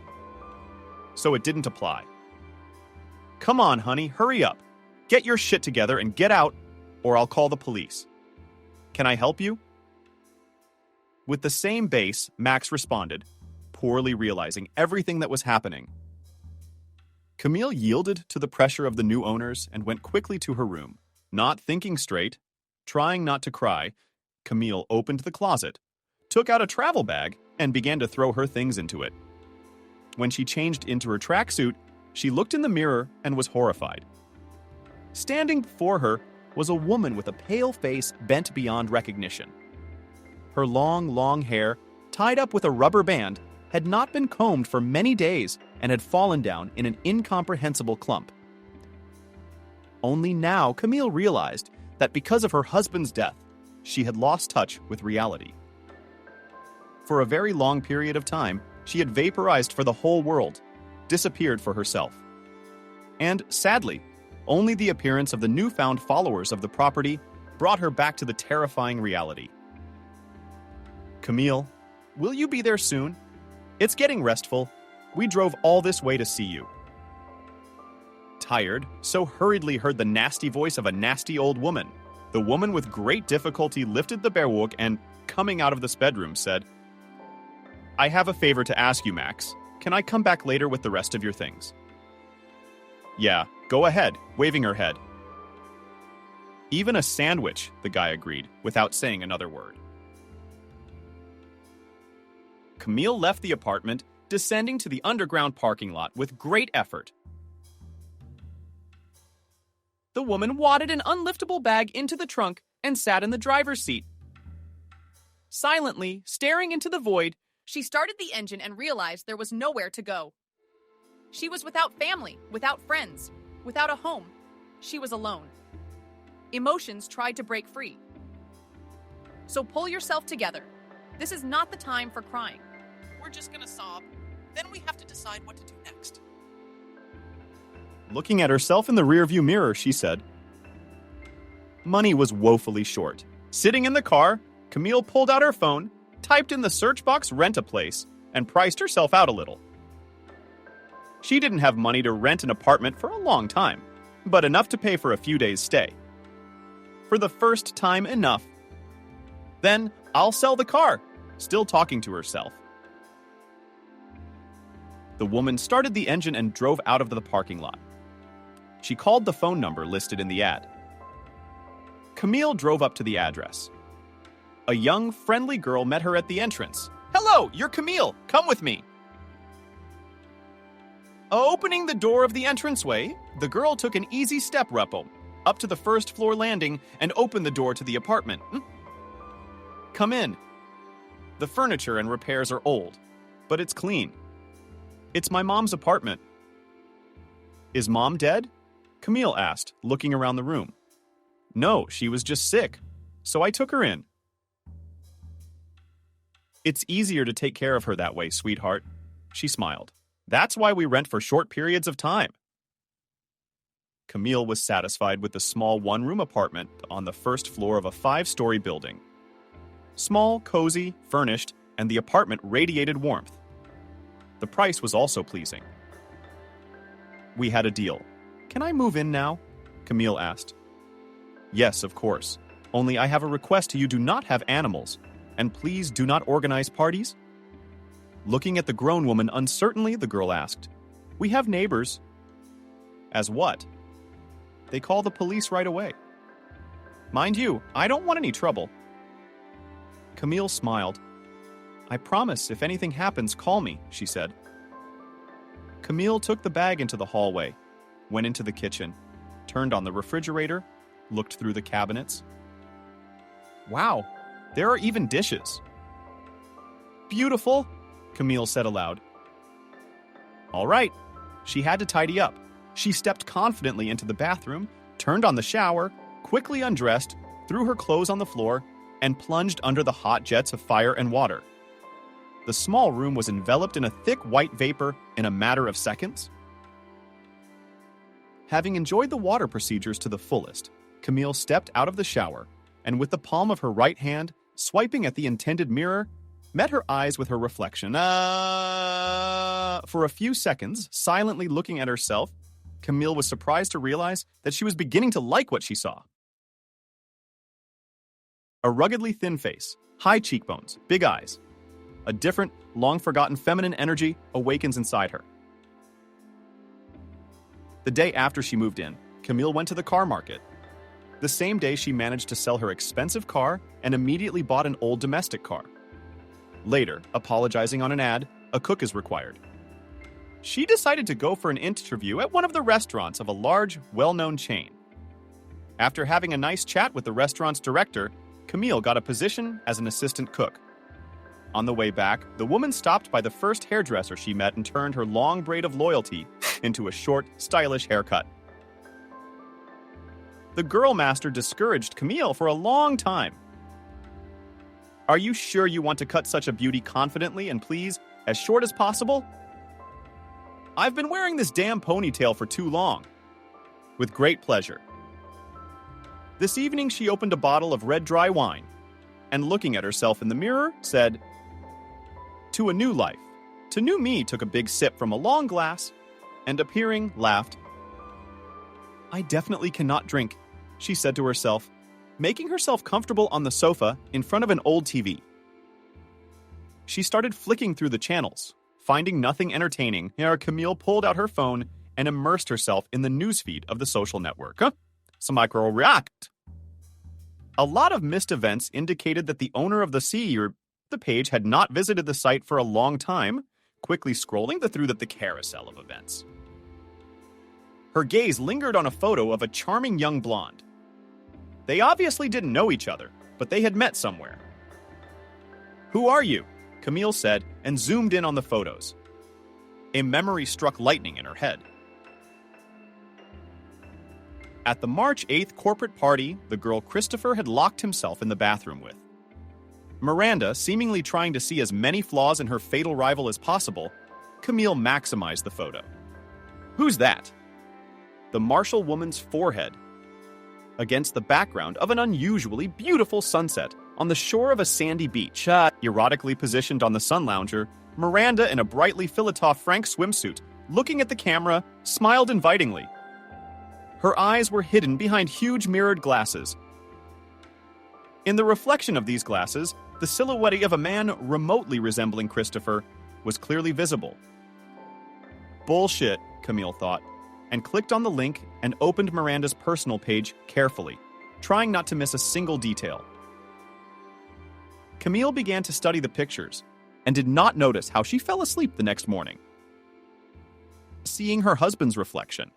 So it didn't apply. Come on, honey, hurry up. Get your shit together and get out, or I'll call the police. Can I help you? With the same bass, Max responded, poorly realizing everything that was happening. Camille yielded to the pressure of the new owners and went quickly to her room. Not thinking straight, trying not to cry, Camille opened the closet, took out a travel bag, and began to throw her things into it. When she changed into her tracksuit, she looked in the mirror and was horrified. Standing before her was a woman with a pale face bent beyond recognition. Her long hair, tied up with a rubber band, had not been combed for many days and had fallen down in an incomprehensible clump. Only now Camille realized that because of her husband's death, she had lost touch with reality. For a very long period of time, she had vaporized for the whole world, disappeared for herself. And, sadly, only the appearance of the newfound followers of the property brought her back to the terrifying reality. Camille, will you be there soon? It's getting restful. We drove all this way to see you. Tired, so hurriedly heard the nasty voice of a nasty old woman. The woman with great difficulty lifted the berwog and, coming out of this bedroom, said, I have a favor to ask you, Max. Can I come back later with the rest of your things? Yeah, go ahead, waving her head. Even a sandwich, the guy agreed, without saying another word. Camille left the apartment, descending to the underground parking lot with great effort. The woman wadded an unliftable bag into the trunk and sat in the driver's seat. Silently, staring into the void, she started the engine and realized there was nowhere to go. She was without family, without friends, without a home. She was alone. Emotions tried to break free. So pull yourself together. This is not the time for crying. We're just gonna sob. Then we have to decide what to do next. Looking at herself in the rearview mirror, she said, Money was woefully short. Sitting in the car, Camille pulled out her phone, typed in the search box rent a place, and priced herself out a little. She didn't have money to rent an apartment for a long time, but enough to pay for a few days' stay. For the first time, enough. Then, I'll sell the car, still talking to herself. The woman started the engine and drove out of the parking lot. She called the phone number listed in the ad. Camille drove up to the address. A young, friendly girl met her at the entrance. Hello, you're Camille. Come with me. Opening the door of the entranceway, the girl took an easy step up to the first floor landing and opened the door to the apartment. Come in. The furniture and repairs are old, but it's clean. It's my mom's apartment. Is Mom dead? Camille asked, looking around the room. No, she was just sick, so I took her in. It's easier to take care of her that way, sweetheart. She smiled. That's why we rent for short periods of time. Camille was satisfied with the small one-room apartment on the first floor of a 5-story building. Small, cozy, furnished, and the apartment radiated warmth. The price was also pleasing. We had a deal. Can I move in now? Camille asked. Yes, of course. Only I have a request: you do not have animals, and please do not organize parties. Looking at the grown woman uncertainly, the girl asked, We have neighbors. As what? They call the police right away. Mind you, I don't want any trouble. Camille smiled. I promise, if anything happens, call me, she said. Camille took the bag into the hallway, went into the kitchen, turned on the refrigerator, looked through the cabinets. Wow, there are even dishes. Beautiful, Camille said aloud. All right, she had to tidy up. She stepped confidently into the bathroom, turned on the shower, quickly undressed, threw her clothes on the floor, and plunged under the hot jets of fire and water. The small room was enveloped in a thick white vapor in a matter of seconds. Having enjoyed the water procedures to the fullest, Camille stepped out of the shower and with the palm of her right hand swiping at the intended mirror, met her eyes with her reflection. For a few seconds, silently looking at herself, Camille was surprised to realize that she was beginning to like what she saw. A ruggedly thin face, high cheekbones, big eyes. A different, long-forgotten feminine energy awakens inside her. The day after she moved in, Camille went to the car market. The same day, she managed to sell her expensive car and immediately bought an old domestic car. Later, apologizing on an ad, a cook is required. She decided to go for an interview at one of the restaurants of a large, well-known chain. After having a nice chat with the restaurant's director, Camille got a position as an assistant cook. On the way back, the woman stopped by the first hairdresser she met and turned her long braid of loyalty into a short, stylish haircut. The girl master discouraged Camille for a long time. Are you sure you want to cut such a beauty confidently and please, as short as possible? I've been wearing this damn ponytail for too long. With great pleasure. This evening she opened a bottle of red dry wine and looking at herself in the mirror, said, "To a new life." To new me took a big sip from a long glass and appearing, laughed. I definitely cannot drink, she said to herself, making herself comfortable on the sofa in front of an old TV. She started flicking through the channels. Finding nothing entertaining, Camille pulled out her phone and immersed herself in the newsfeed of the social network. Some micro react. A lot of missed events indicated that the owner of the page had not visited the site for a long time, quickly scrolling through the carousel of events. Her gaze lingered on a photo of a charming young blonde. They obviously didn't know each other, but they had met somewhere. Who are you? Camille said and zoomed in on the photos. A memory struck lightning in her head. At the March 8th corporate party, the girl Christopher had locked himself in the bathroom with. Miranda, seemingly trying to see as many flaws in her fatal rival as possible, Camille maximized the photo. Who's that? The martial woman's forehead, against the background of an unusually beautiful sunset on the shore of a sandy beach. Erotically positioned on the sun lounger, Miranda, in a brightly Philitoff Frank swimsuit, looking at the camera, smiled invitingly. Her eyes were hidden behind huge mirrored glasses. In the reflection of these glasses, the silhouette of a man remotely resembling Christopher was clearly visible. Bullshit, Camille thought, and clicked on the link and opened Miranda's personal page carefully, trying not to miss a single detail. Camille began to study the pictures and did not notice how she fell asleep the next morning, seeing her husband's reflection.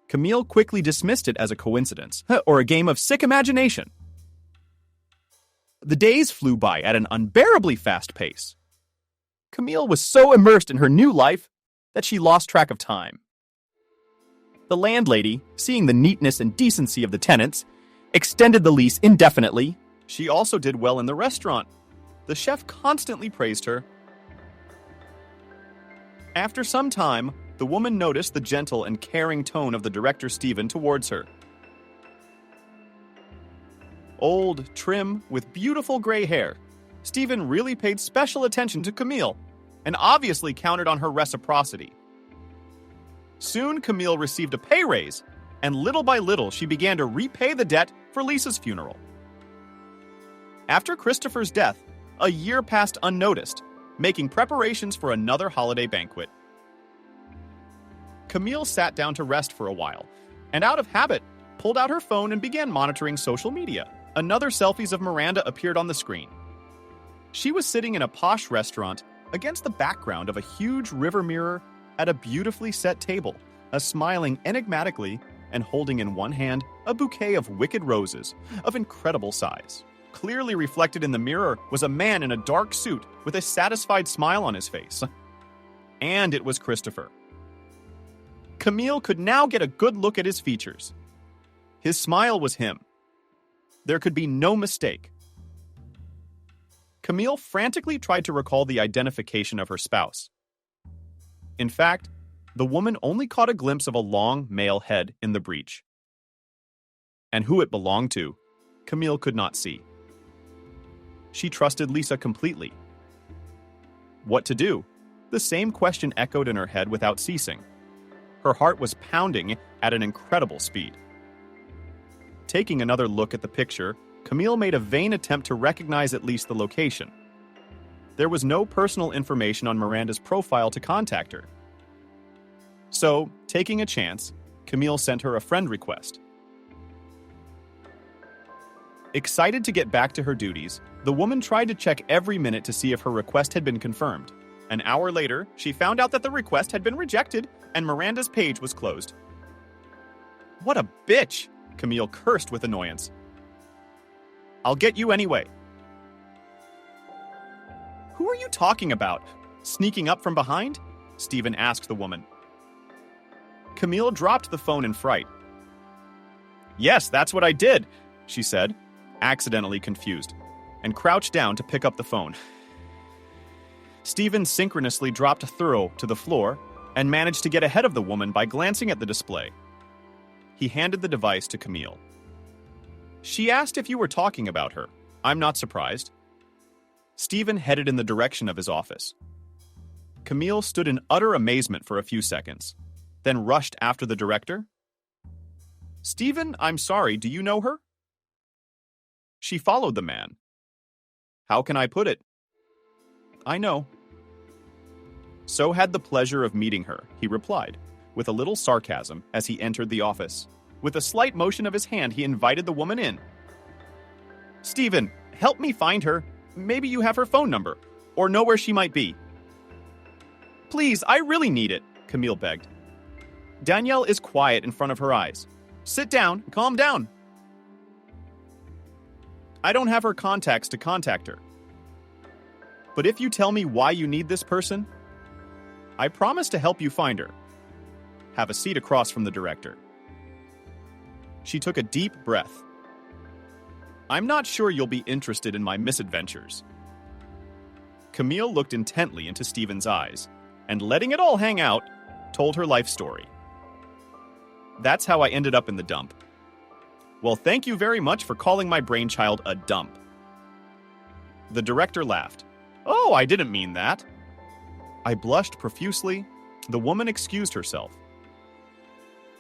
Camille quickly dismissed it as a coincidence, or a game of sick imagination. The days flew by at an unbearably fast pace. Camille was so immersed in her new life that she lost track of time. The landlady, seeing the neatness and decency of the tenants, extended the lease indefinitely. She also did well in the restaurant. The chef constantly praised her. After some time, the woman noticed the gentle and caring tone of the director Stephen towards her. Old, trim, with beautiful gray hair, Stephen really paid special attention to Camille and obviously counted on her reciprocity. Soon, Camille received a pay raise, and little by little, she began to repay the debt for Lisa's funeral. After Christopher's death, a year passed unnoticed, making preparations for another holiday banquet. Camille sat down to rest for a while, and out of habit, pulled out her phone and began monitoring social media. Another selfies of Miranda appeared on the screen. She was sitting in a posh restaurant against the background of a huge river mirror at a beautifully set table, smiling enigmatically and holding in one hand a bouquet of wicked roses of incredible size. Clearly reflected in the mirror was a man in a dark suit with a satisfied smile on his face. And it was Christopher. Camille could now get a good look at his features. His smile was him. There could be no mistake. Camille frantically tried to recall the identification of her spouse. In fact, the woman only caught a glimpse of a long male head in the breach. And who it belonged to, Camille could not see. She trusted Lisa completely. What to do? The same question echoed in her head without ceasing. Her heart was pounding at an incredible speed. Taking another look at the picture, Camille made a vain attempt to recognize at least the location. There was no personal information on Miranda's profile to contact her. So, taking a chance, Camille sent her a friend request. Excited to get back to her duties, the woman tried to check every minute to see if her request had been confirmed. An hour later, she found out that the request had been rejected and Miranda's page was closed. What a bitch! Camille cursed with annoyance. I'll get you anyway. Who are you talking about? Sneaking up from behind? Stephen asked the woman. Camille dropped the phone in fright. Yes, that's what I did, she said, accidentally confused, and crouched down to pick up the phone. Stephen synchronously dropped Thorough to the floor and managed to get ahead of the woman by glancing at the display. He handed the device to Camille. She asked if you were talking about her. I'm not surprised. Stephen headed in the direction of his office. Camille stood in utter amazement for a few seconds, then rushed after the director. Stephen, I'm sorry, do you know her? She followed the man. How can I put it? I know. So had the pleasure of meeting her, he replied, with a little sarcasm as he entered the office. With a slight motion of his hand, he invited the woman in. Stephen, help me find her. Maybe you have her phone number, or know where she might be. Please, I really need it, Camille begged. Danielle is quiet in front of her eyes. Sit down, calm down. I don't have her contacts to contact her. But if you tell me why you need this person, I promise to help you find her. Have a seat across from the director. She took a deep breath. I'm not sure you'll be interested in my misadventures. Camille looked intently into Stephen's eyes, and letting it all hang out, told her life story. That's how I ended up in the dump. Well, thank you very much for calling my brainchild a dump. The director laughed. Oh, I didn't mean that. I blushed profusely. The woman excused herself.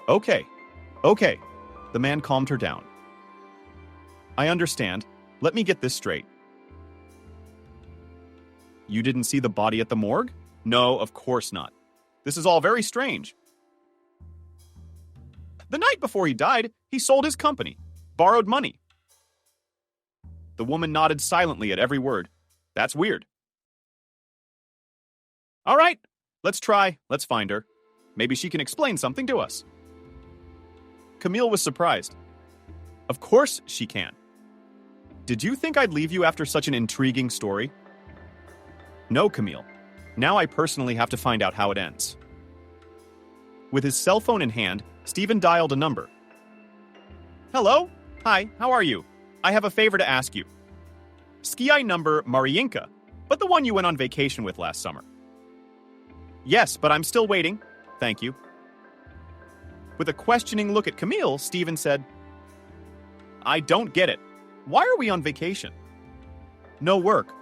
Okay. The man calmed her down. I understand. Let me get this straight. You didn't see the body at the morgue? No, of course not. This is all very strange. The night before he died, he sold his company, borrowed money. The woman nodded silently at every word. That's weird. All right, let's try. Let's find her. Maybe she can explain something to us. Camille was surprised. Of course she can. Did you think I'd leave you after such an intriguing story? No, Camille. Now I personally have to find out how it ends. With his cell phone in hand, Stephen dialed a number. Hello? Hi, how are you? I have a favor to ask you. Ski number Mariinka, but the one you went on vacation with last summer. Yes, but I'm still waiting. Thank you. With a questioning look at Camille, Stephen said, I don't get it. Why are we on vacation? No work.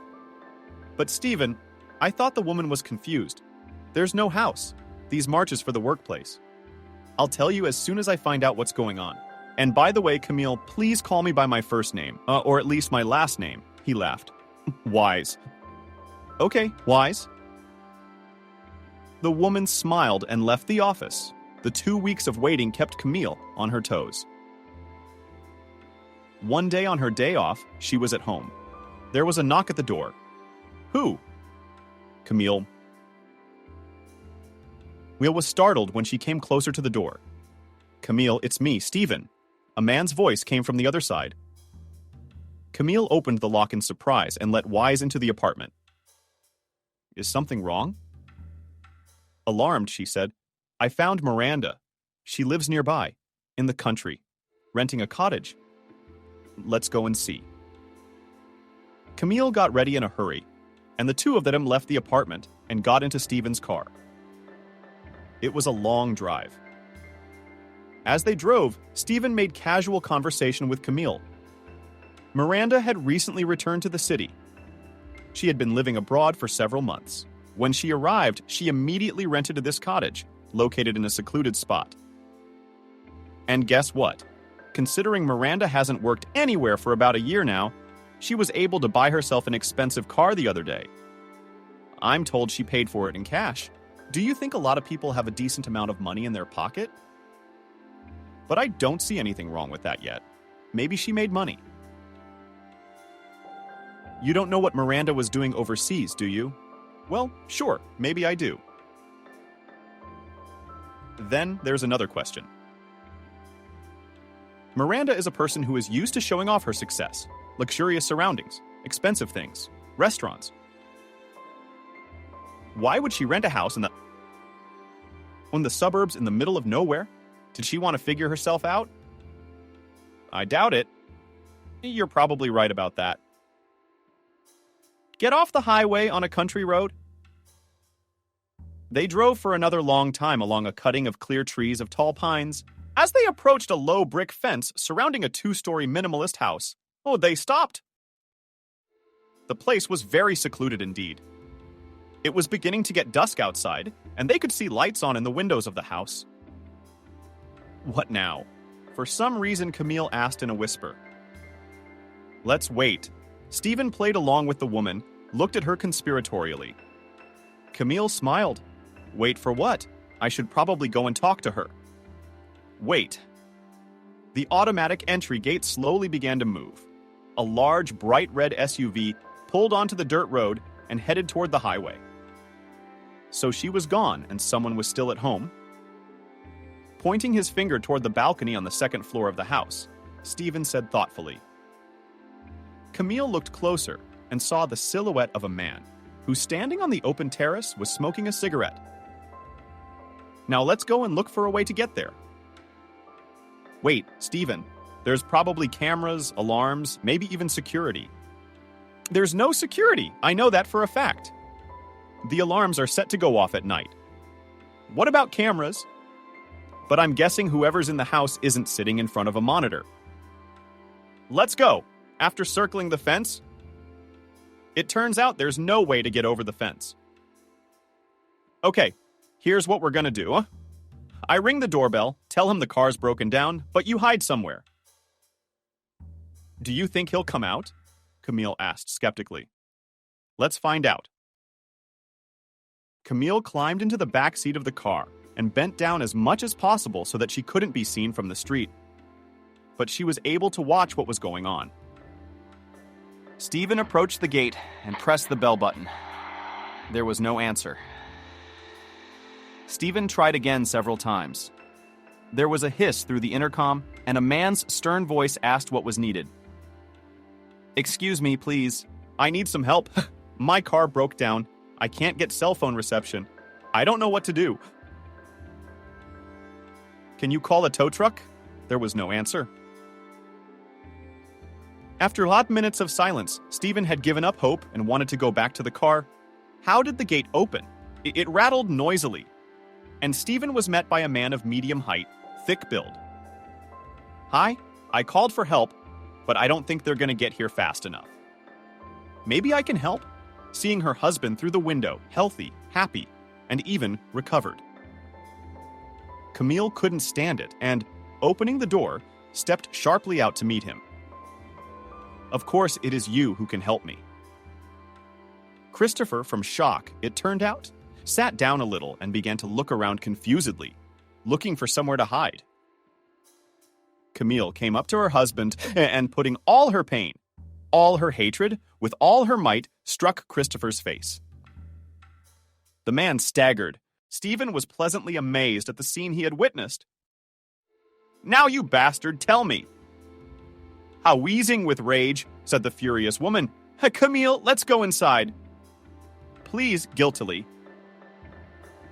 But Stephen, I thought the woman was confused. There's no house. These marches for the workplace. I'll tell you as soon as I find out what's going on. And by the way, Camille, please call me by my first name, or at least my last name. He laughed. Wise. Okay, Wise. The woman smiled and left the office, The 2 weeks of waiting kept Camille on her toes. One day on her day off, she was at home. There was a knock at the door. Who? Camille. Camille was startled when she came closer to the door. Camille, it's me, Stephen. A man's voice came from the other side. Camille opened the lock in surprise and let Wise into the apartment. Is something wrong? Alarmed, she said, I found Miranda. She lives nearby, in the country, renting a cottage. Let's go and see. Camille got ready in a hurry, and the two of them left the apartment and got into Stephen's car. It was a long drive. As they drove, Stephen made casual conversation with Camille. Miranda had recently returned to the city. She had been living abroad for several months. When she arrived, she immediately rented this cottage, located in a secluded spot. And guess what? Considering Miranda hasn't worked anywhere for about a year now, she was able to buy herself an expensive car the other day. I'm told she paid for it in cash. Do you think a lot of people have a decent amount of money in their pocket? But I don't see anything wrong with that yet. Maybe she made money. You don't know what Miranda was doing overseas, do you? Well, sure, maybe I do. Then there's another question. Miranda is a person who is used to showing off her success, luxurious surroundings, expensive things, restaurants. Why would she rent a house in the suburbs in the middle of nowhere? Did she want to figure herself out? I doubt it. You're probably right about that. Get off the highway on a country road. They drove for another long time along a cutting of clear trees of tall pines. As they approached a low brick fence surrounding a 2-story minimalist house, they stopped. The place was very secluded indeed. It was beginning to get dusk outside, and they could see lights on in the windows of the house. What now? For some reason, Camille asked in a whisper. Let's wait. Stephen played along with the woman, looked at her conspiratorially. Camille smiled. Wait for what? I should probably go and talk to her. Wait. The automatic entry gate slowly began to move. A large, bright red SUV pulled onto the dirt road and headed toward the highway. So she was gone and someone was still at home? Pointing his finger toward the balcony on the second floor of the house, Stephen said thoughtfully. Camille looked closer and saw the silhouette of a man who, standing on the open terrace, was smoking a cigarette. Now let's go and look for a way to get there. Wait, Stephen, there's probably cameras, alarms, maybe even security. There's no security, I know that for a fact. The alarms are set to go off at night. What about cameras? But I'm guessing whoever's in the house isn't sitting in front of a monitor. Let's go. After circling the fence, it turns out there's no way to get over the fence. Okay, here's what we're gonna do. I ring the doorbell, tell him the car's broken down, but you hide somewhere. Do you think he'll come out? Camille asked skeptically. Let's find out. Camille climbed into the back seat of the car and bent down as much as possible so that she couldn't be seen from the street. But she was able to watch what was going on. Stephen approached the gate and pressed the bell button. There was no answer. Stephen tried again several times. There was a hiss through the intercom, and a man's stern voice asked what was needed. Excuse me, please. I need some help. My car broke down. I can't get cell phone reception. I don't know what to do. Can you call a tow truck? There was no answer. After hot minutes of silence, Stephen had given up hope and wanted to go back to the car. How did the gate open? It rattled noisily, and Stephen was met by a man of medium height, thick build. Hi, I called for help, but I don't think they're going to get here fast enough. Maybe I can help? Seeing her husband through the window, healthy, happy, and even recovered. Camille couldn't stand it and, opening the door, stepped sharply out to meet him. Of course, it is you who can help me. Christopher, from shock, it turned out, sat down a little and began to look around confusedly. looking for somewhere to hide. Camille came up to her husband and, putting all her pain, all her hatred, with all her might, struck Christopher's face. The man staggered. Stephen was pleasantly amazed at the scene he had witnessed. "Now, you bastard, tell me!" "How wheezing with rage," said the furious woman. "Camille, let's go inside." "Please," guiltily.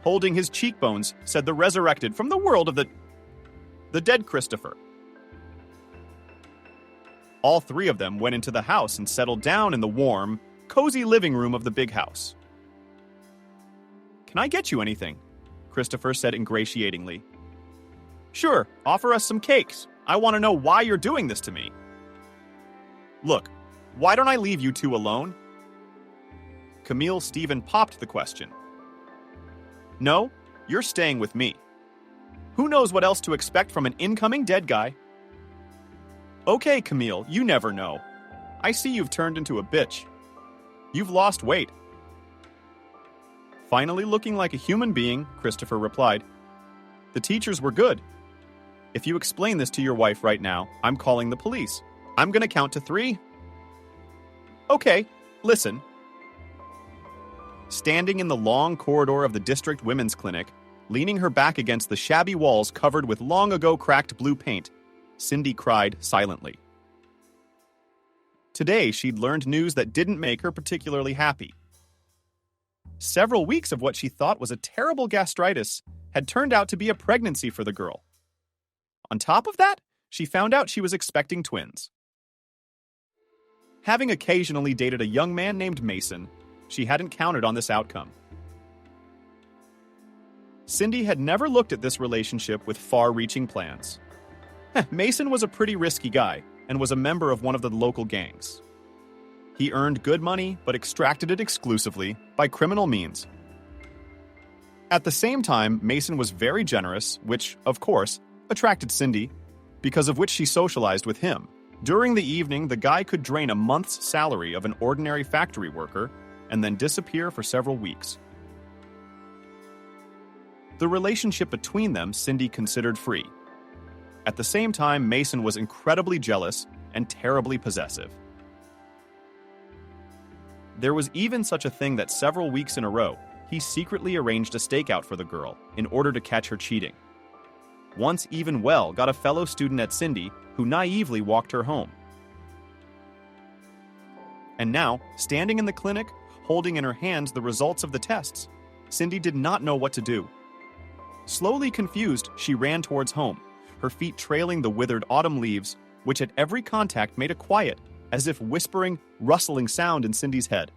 Holding his cheekbones, said the resurrected from the world of the dead Christopher. All three of them went into the house and settled down in the warm, cozy living room of the big house. "Can I get you anything?" Christopher said ingratiatingly. "Sure, offer us some cakes. I want to know why you're doing this to me." "Look, why don't I leave you two alone?" Camille Stephen popped the question. "No, you're staying with me. Who knows what else to expect from an incoming dead guy?" "Okay, Camille, you never know. I see you've turned into a bitch. You've lost weight." Finally looking like a human being, Christopher replied, "The teachers were good. If you explain this to your wife right now, I'm calling the police. I'm gonna count to 3. Okay, listen." Standing in the long corridor of the district women's clinic, leaning her back against the shabby walls covered with long-ago cracked blue paint, Cindy cried silently. Today, she'd learned news that didn't make her particularly happy. Several weeks of what she thought was a terrible gastritis had turned out to be a pregnancy for the girl. On top of that, she found out she was expecting twins. Having occasionally dated a young man named Mason, she hadn't counted on this outcome. Cindy had never looked at this relationship with far-reaching plans. Mason was a pretty risky guy and was a member of one of the local gangs. He earned good money but extracted it exclusively by criminal means. At the same time, Mason was very generous, which, of course, attracted Cindy, because of which she socialized with him. During the evening, the guy could drain a month's salary of an ordinary factory worker and then disappear for several weeks. The relationship between them Cindy considered free. At the same time, Mason was incredibly jealous and terribly possessive. There was even such a thing that several weeks in a row, he secretly arranged a stakeout for the girl in order to catch her cheating. Once even got a fellow student at Cindy who naively walked her home. And now, standing in the clinic, holding in her hands the results of the tests, Cindy did not know what to do. Slowly confused, she ran towards home, her feet trailing the withered autumn leaves, which at every contact made a quiet, as if whispering, rustling sound in Cindy's head.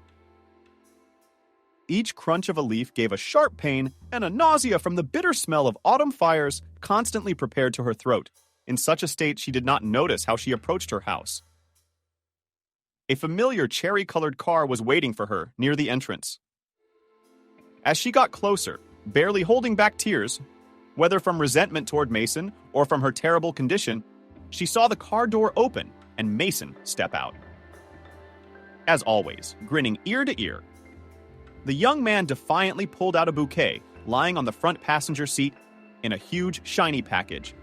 Each crunch of a leaf gave a sharp pain and a nausea from the bitter smell of autumn fires constantly prepared to her throat. In such a state, she did not notice how she approached her house. A familiar cherry-colored car was waiting for her near the entrance. As she got closer, barely holding back tears, whether from resentment toward Mason or from her terrible condition, she saw the car door open and Mason step out. As always, grinning ear to ear, the young man defiantly pulled out a bouquet lying on the front passenger seat in a huge, shiny package.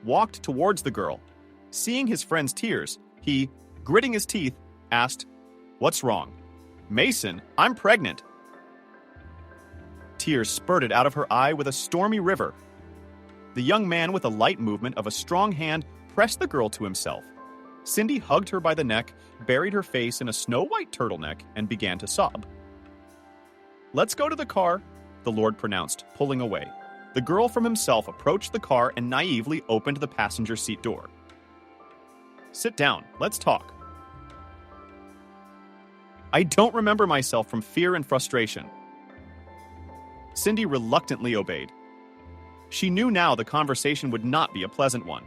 Walked towards the girl. Seeing his friend's tears, he, gritting his teeth, asked, "What's wrong?" "Mason, I'm pregnant." Tears spurted out of her eye with a stormy river. The young man, with a light movement of a strong hand, pressed the girl to himself. Cindy hugged her by the neck, buried her face in a snow-white turtleneck, and began to sob. "Let's go to the car," the Lord pronounced, pulling away. The girl from himself approached the car and naively opened the passenger seat door. "Sit down, let's talk." "I don't remember myself from fear and frustration." Cindy reluctantly obeyed. She knew now the conversation would not be a pleasant one.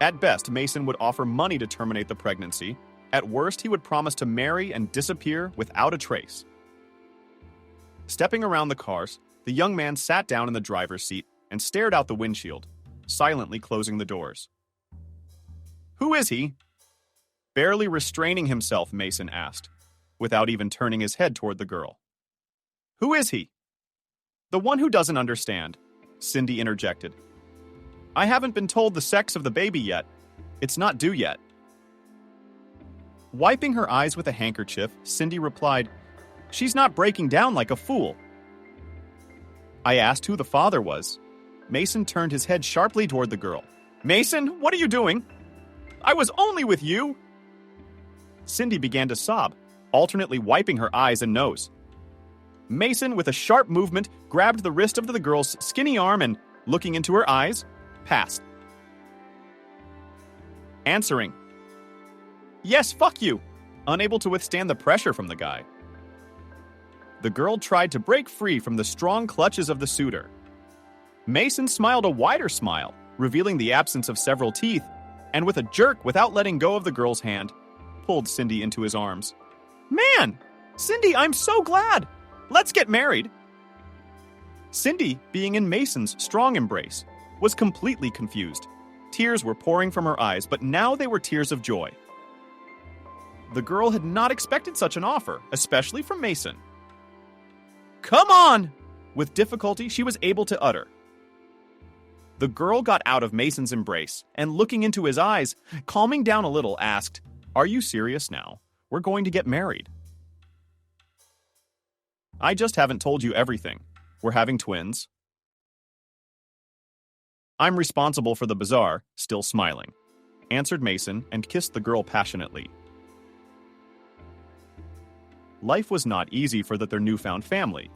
At best, Mason would offer money to terminate the pregnancy. At worst, he would promise to marry and disappear without a trace. Stepping around the cars, the young man sat down in the driver's seat and stared out the windshield, silently closing the doors. "Who is he?" Barely restraining himself, Mason asked, without even turning his head toward the girl. "Who is he?" The one who doesn't understand, Cindy interjected. I haven't been told the sex of the baby yet. It's not due yet. Wiping her eyes with a handkerchief, Cindy replied, She's not breaking down like a fool. I asked who the father was. Mason turned his head sharply toward the girl. Mason, what are you doing? I was only with you. Cindy began to sob, alternately wiping her eyes and nose. Mason, with a sharp movement, grabbed the wrist of the girl's skinny arm and, looking into her eyes, passed. Answering. Yes, fuck you. Unable to withstand the pressure from the guy. The girl tried to break free from the strong clutches of the suitor. Mason smiled a wider smile, revealing the absence of several teeth, and with a jerk without letting go of the girl's hand, pulled Cindy into his arms. Man! Cindy, I'm so glad! Let's get married! Cindy, being in Mason's strong embrace, was completely confused. Tears were pouring from her eyes, but now they were tears of joy. The girl had not expected such an offer, especially from Mason. Come on! With difficulty, she was able to utter. The girl got out of Mason's embrace and, looking into his eyes, calming down a little, asked, Are you serious now? We're going to get married. I just haven't told you everything. We're having twins. I'm responsible for the bazaar, still smiling, answered Mason and kissed the girl passionately. Life was not easy for their newfound family.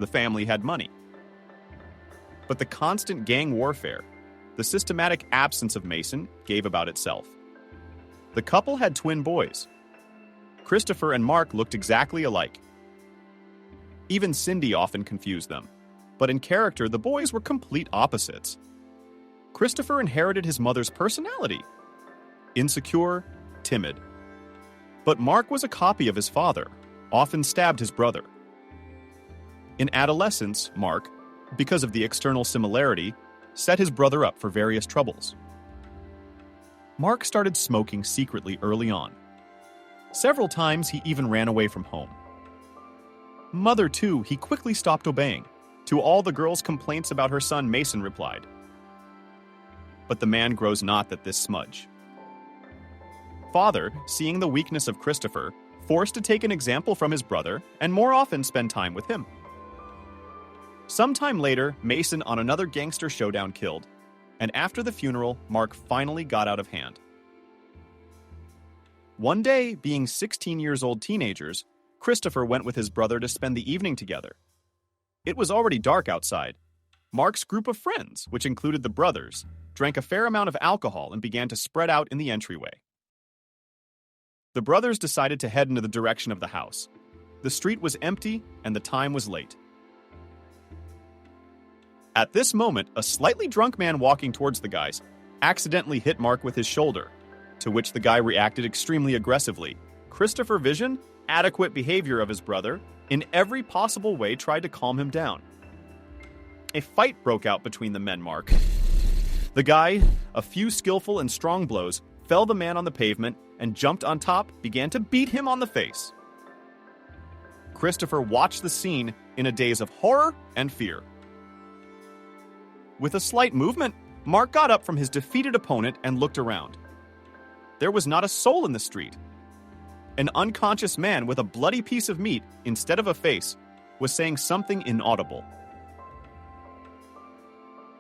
The family had money. But the constant gang warfare, the systematic absence of Mason, gave about itself. The couple had twin boys. Christopher and Mark looked exactly alike. Even Cindy often confused them, but in character the boys were complete opposites. Christopher inherited his mother's personality. Insecure, timid. But Mark was a copy of his father, often stabbed his brother. In adolescence, Mark, because of the external similarity, set his brother up for various troubles. Mark started smoking secretly early on. Several times he even ran away from home. Mother, too, he quickly stopped obeying. To all the girl's complaints about her son, Mason replied. But the man grows not that this smudge. Father, seeing the weakness of Christopher, forced to take an example from his brother and more often spend time with him. Sometime later, Mason on another gangster showdown killed, and after the funeral, Mark finally got out of hand. One day, being 16 years old teenagers, Christopher went with his brother to spend the evening together. It was already dark outside. Mark's group of friends, which included the brothers, drank a fair amount of alcohol and began to spread out in the entryway. The brothers decided to head into the direction of the house. The street was empty and the time was late. At this moment, a slightly drunk man walking towards the guys accidentally hit Mark with his shoulder, to which the guy reacted extremely aggressively. Christopher Vision, adequate behavior of his brother, in every possible way tried to calm him down. A fight broke out between the men, Mark. The guy, a few skillful and strong blows, fell the man on the pavement and jumped on top, began to beat him on the face. Christopher watched the scene in a daze of horror and fear. With a slight movement, Mark got up from his defeated opponent and looked around. There was not a soul in the street. An unconscious man with a bloody piece of meat instead of a face was saying something inaudible.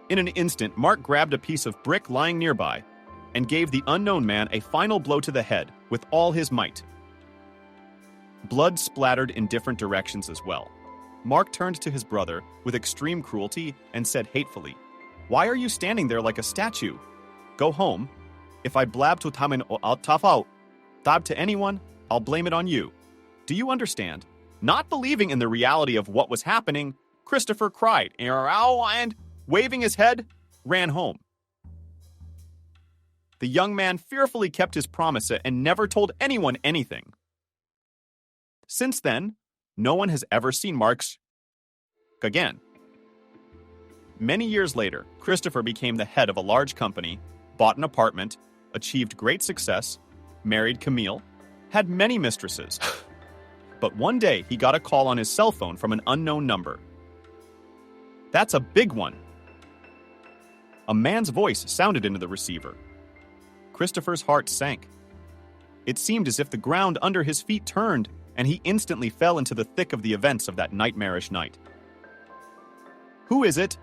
In an instant, Mark grabbed a piece of brick lying nearby and gave the unknown man a final blow to the head with all his might. Blood splattered in different directions as well. Mark turned to his brother with extreme cruelty and said hatefully, "Why are you standing there like a statue? Go home. If I blab to tamin o I'll tough out. Tab to anyone, I'll blame it on you. Do you understand?" Not believing in the reality of what was happening, Christopher cried, "Ow," and, waving his head, ran home. The young man fearfully kept his promise and never told anyone anything. Since then, no one has ever seen Mark's again. Many years later, Christopher became the head of a large company, bought an apartment, achieved great success, married Camille, had many mistresses. But one day, he got a call on his cell phone from an unknown number. That's a big one. A man's voice sounded into the receiver. Christopher's heart sank. It seemed as if the ground under his feet turned, and he instantly fell into the thick of the events of that nightmarish night. "Who is it?"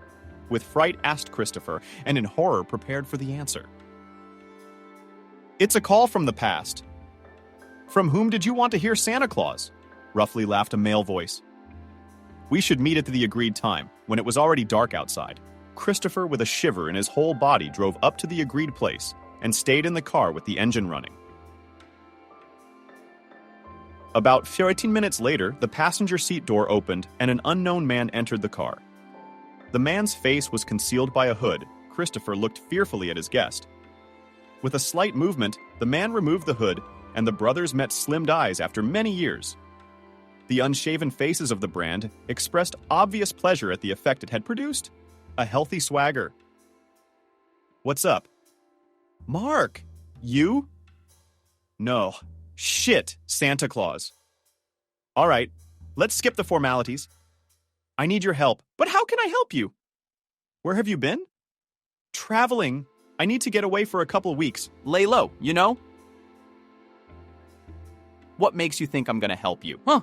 with fright asked Christopher, and in horror prepared for the answer. "It's a call from the past." "From whom did you want to hear Santa Claus?" roughly laughed a male voice. "We should meet at the agreed time, when it was already dark outside." Christopher, with a shiver in his whole body, drove up to the agreed place and stayed in the car with the engine running. About 13 minutes later, the passenger seat door opened and an unknown man entered the car. The man's face was concealed by a hood. Christopher looked fearfully at his guest. With a slight movement, the man removed the hood, and the brothers met slimmed eyes after many years. The unshaven faces of the brand expressed obvious pleasure at the effect it had produced. A healthy swagger. "What's up?" "Mark! You?" "No. Shit, Santa Claus." "All right, let's skip the formalities. I need your help." "But how can I help you?" "Where have you been?" "Traveling. I need to get away for a couple weeks. Lay low, you know?" "What makes you think I'm gonna help you, huh?"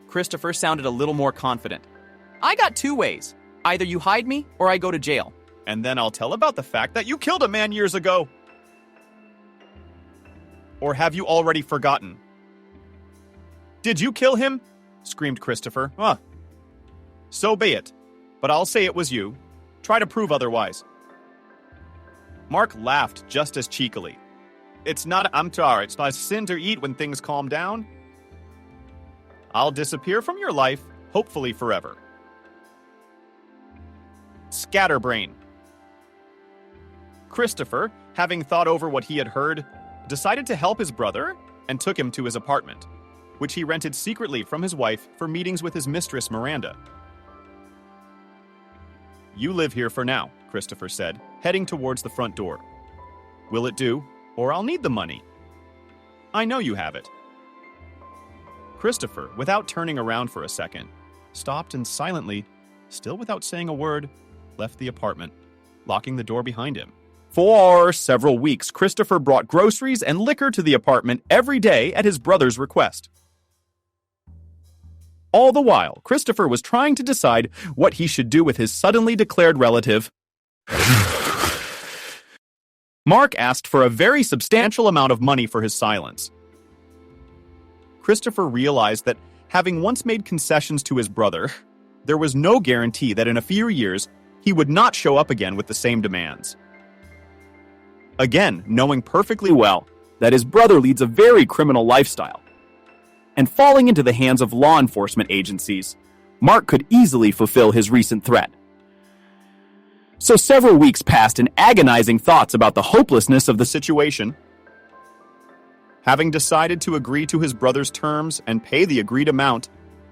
Christopher sounded a little more confident. "I got two ways. Either you hide me, or I go to jail. And then I'll tell about the fact that you killed a man years ago." "Or have you already forgotten?" "Did you kill him?" screamed Christopher. "So be it. But I'll say it was you. Try to prove otherwise." Mark laughed just as cheekily. It's not a sin to eat when things calm down. I'll disappear from your life, hopefully forever." Scatterbrain. Christopher, having thought over what he had heard, decided to help his brother and took him to his apartment, which he rented secretly from his wife for meetings with his mistress, Miranda. "You live here for now," Christopher said, heading towards the front door. "Will it do, or I'll need the money?" "I know you have it." Christopher, without turning around for a second, stopped and silently, still without saying a word, left the apartment, locking the door behind him. For several weeks, Christopher brought groceries and liquor to the apartment every day at his brother's request. All the while, Christopher was trying to decide what he should do with his suddenly declared relative. Mark asked for a very substantial amount of money for his silence. Christopher realized that, having once made concessions to his brother, there was no guarantee that in a few years he would not show up again with the same demands. Again, knowing perfectly well that his brother leads a very criminal lifestyle, and falling into the hands of law enforcement agencies, Mark could easily fulfill his recent threat. So several weeks passed in agonizing thoughts about the hopelessness of the situation. Having decided to agree to his brother's terms and pay the agreed amount,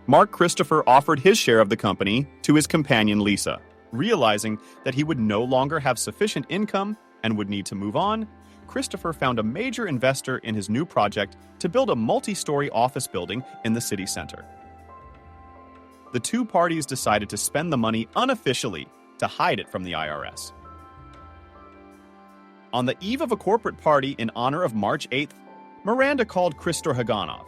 Mark Christopher offered his share of the company to his companion Lisa. Realizing that he would no longer have sufficient income and would need to move on, Christopher found a major investor in his new project to build a multi-story office building in the city center. The two parties decided to spend the money unofficially to hide it from the IRS. On the eve of a corporate party in honor of March 8th, Miranda called Christopher Haganov.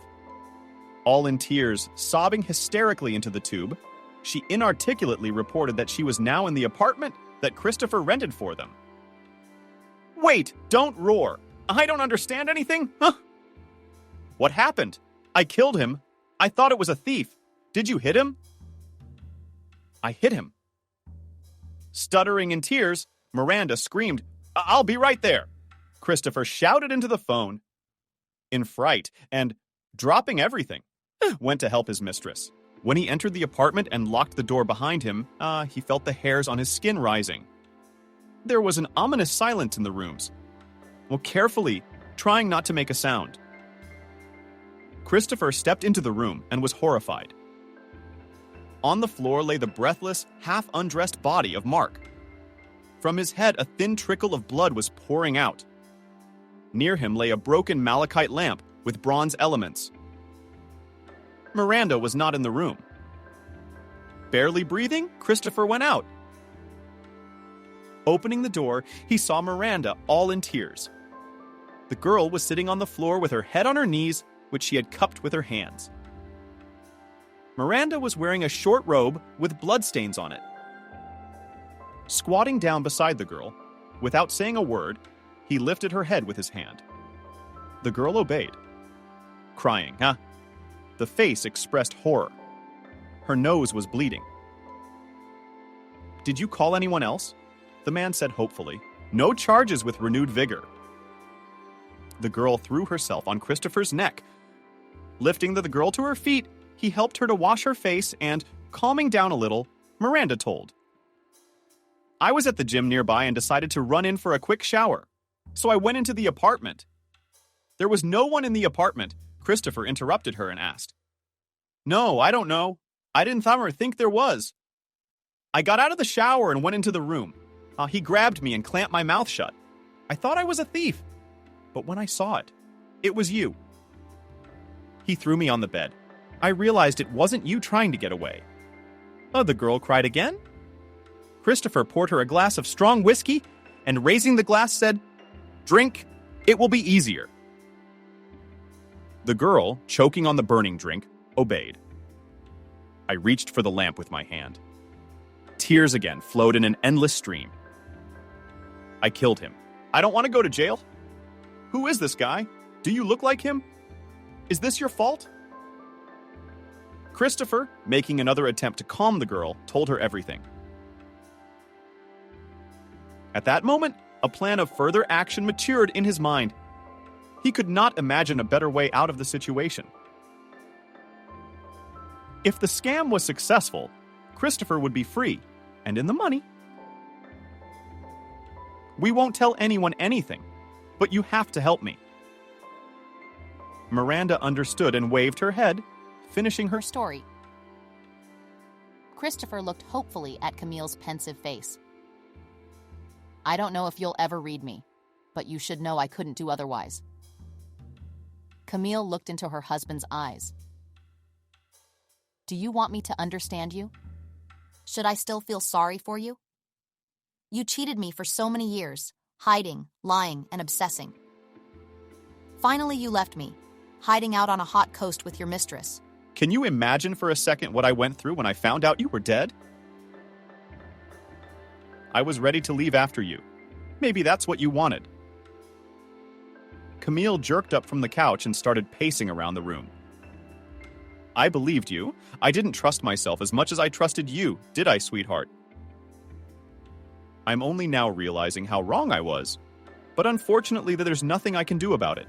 All in tears, sobbing hysterically into the tube, she inarticulately reported that she was now in the apartment that Christopher rented for them. "Wait, don't roar. I don't understand anything, huh?" "What happened? I killed him. I thought it was a thief. Did you hit him?" "I hit him." Stuttering in tears, Miranda screamed, "I'll be right there." Christopher shouted into the phone in fright and, dropping everything, went to help his mistress. When he entered the apartment and locked the door behind him, he felt the hairs on his skin rising. There was an ominous silence in the rooms. Carefully, trying not to make a sound. Christopher stepped into the room and was horrified. On the floor lay the breathless, half-undressed body of Mark. From his head, a thin trickle of blood was pouring out. Near him lay a broken malachite lamp with bronze elements. Miranda was not in the room. Barely breathing, Christopher went out. Opening the door, he saw Miranda all in tears. The girl was sitting on the floor with her head on her knees, which she had cupped with her hands. Miranda was wearing a short robe with bloodstains on it. Squatting down beside the girl, without saying a word, he lifted her head with his hand. The girl obeyed. Crying, huh? The face expressed horror. Her nose was bleeding. "Did you call anyone else?" The man said hopefully. "No charges," with renewed vigor. The girl threw herself on Christopher's neck. Lifting the girl to her feet, he helped her to wash her face and, calming down a little, Miranda told. "I was at the gym nearby and decided to run in for a quick shower. So I went into the apartment." "There was no one in the apartment," Christopher interrupted her and asked. "No, I don't know. I didn't think there was. I got out of the shower and went into the room. He grabbed me and clamped my mouth shut. I thought I was a thief. But when I saw it, it was you. He threw me on the bed. I realized it wasn't you trying to get away." "Oh," the girl cried again. Christopher poured her a glass of strong whiskey and, raising the glass, said, "Drink, it will be easier." The girl, choking on the burning drink, obeyed. I reached for the lamp with my hand. Tears again flowed in an endless stream. "I killed him. I don't want to go to jail. Who is this guy? Do you look like him? Is this your fault?" Christopher, making another attempt to calm the girl, told her everything. At that moment, a plan of further action matured in his mind. He could not imagine a better way out of the situation. If the scam was successful, Christopher would be free and in the money. "We won't tell anyone anything, but you have to help me." Miranda understood and waved her head, finishing her story. Christopher looked hopefully at Camille's pensive face. "I don't know if you'll ever read me, but you should know I couldn't do otherwise." Camille looked into her husband's eyes. "Do you want me to understand you? Should I still feel sorry for you? You cheated me for so many years, hiding, lying, and obsessing. Finally, you left me, hiding out on a hot coast with your mistress. Can you imagine for a second what I went through when I found out you were dead? I was ready to leave after you. Maybe that's what you wanted." Camille jerked up from the couch and started pacing around the room. "I believed you. I didn't trust myself as much as I trusted you, did I, sweetheart? I'm only now realizing how wrong I was, but unfortunately there's nothing I can do about it."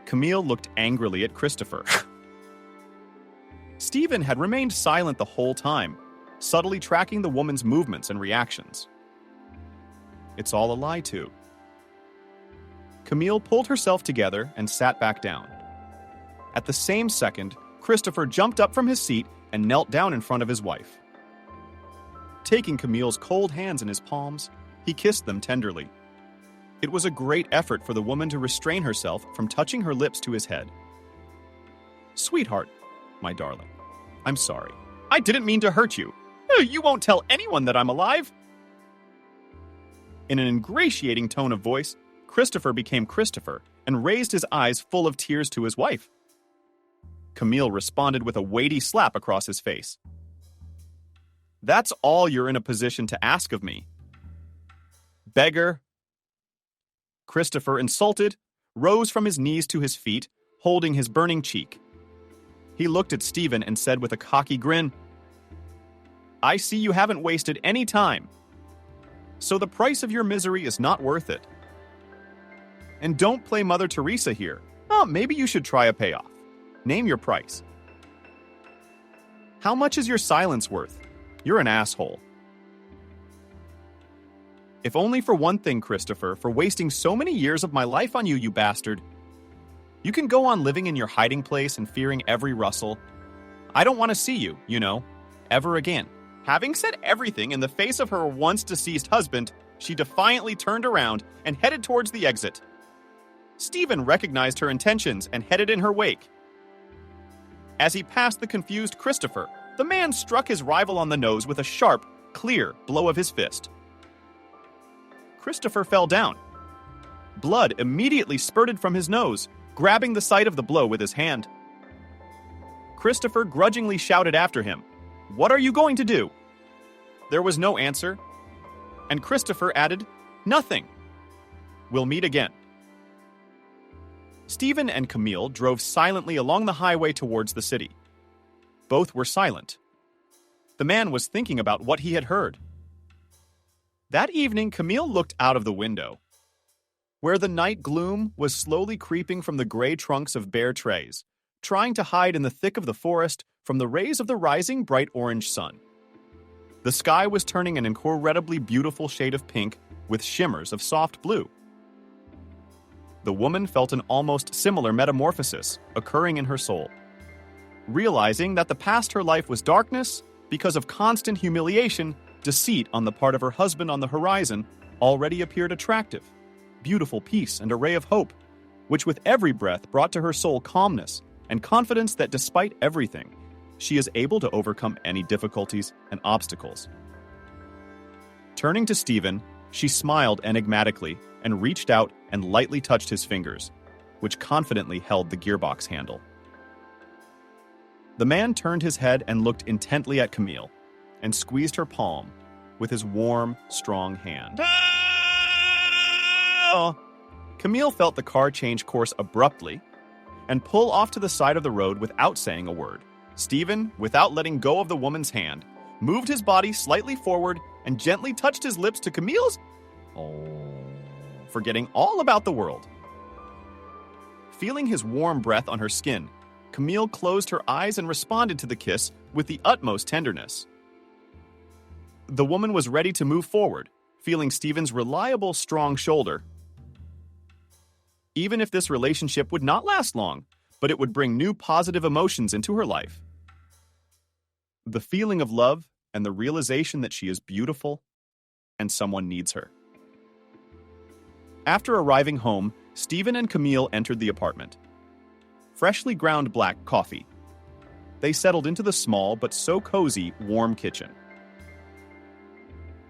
Camille looked angrily at Christopher. Stephen had remained silent the whole time, subtly tracking the woman's movements and reactions. It's all a lie, too. Camille pulled herself together and sat back down. At the same second, Christopher jumped up from his seat and knelt down in front of his wife. Taking Camille's cold hands in his palms, he kissed them tenderly. It was a great effort for the woman to restrain herself from touching her lips to his head. "Sweetheart, my darling, I'm sorry. I didn't mean to hurt you. You won't tell anyone that I'm alive." In an ingratiating tone of voice, Christopher became Christopher and raised his eyes full of tears to his wife. Camille responded with a weighty slap across his face. "That's all you're in a position to ask of me. Beggar." Christopher, insulted, rose from his knees to his feet, holding his burning cheek. He looked at Stephen and said with a cocky grin, "I see you haven't wasted any time. So the price of your misery is not worth it. And don't play Mother Teresa here. Oh, maybe you should try a payoff. Name your price. How much is your silence worth? You're an asshole." "If only for one thing, Christopher, for wasting so many years of my life on you, you bastard. You can go on living in your hiding place and fearing every rustle. I don't want to see you, ever again." Having said everything in the face of her once-deceased husband, she defiantly turned around and headed towards the exit. Stephen recognized her intentions and headed in her wake. As he passed the confused Christopher, the man struck his rival on the nose with a sharp, clear blow of his fist. Christopher fell down. Blood immediately spurted from his nose, grabbing the site of the blow with his hand. Christopher grudgingly shouted after him, "What are you going to do?" There was no answer, and Christopher added, "Nothing. We'll meet again." Stephen and Camille drove silently along the highway towards the city. Both were silent. The man was thinking about what he had heard. That evening, Camille looked out of the window, where the night gloom was slowly creeping from the gray trunks of bare trees, trying to hide in the thick of the forest from the rays of the rising bright orange sun. The sky was turning an incredibly beautiful shade of pink with shimmers of soft blue. The woman felt an almost similar metamorphosis occurring in her soul. Realizing that the past her life was darkness because of constant humiliation, deceit on the part of her husband on the horizon already appeared attractive, beautiful peace and a ray of hope, which with every breath brought to her soul calmness and confidence that despite everything, she is able to overcome any difficulties and obstacles. Turning to Stephen, she smiled enigmatically and reached out and lightly touched his fingers, which confidently held the gearbox handle. The man turned his head and looked intently at Camille and squeezed her palm with his warm, strong hand. Camille felt the car change course abruptly and pull off to the side of the road without saying a word. Stephen, without letting go of the woman's hand, moved his body slightly forward and gently touched his lips to Camille's, forgetting all about the world. Feeling his warm breath on her skin, Camille closed her eyes and responded to the kiss with the utmost tenderness. The woman was ready to move forward, feeling Stephen's reliable, strong shoulder. Even if this relationship would not last long, but it would bring new positive emotions into her life. The feeling of love and the realization that she is beautiful and someone needs her. After arriving home, Stephen and Camille entered the apartment. Freshly ground black coffee. They settled into the small but so cozy, warm kitchen.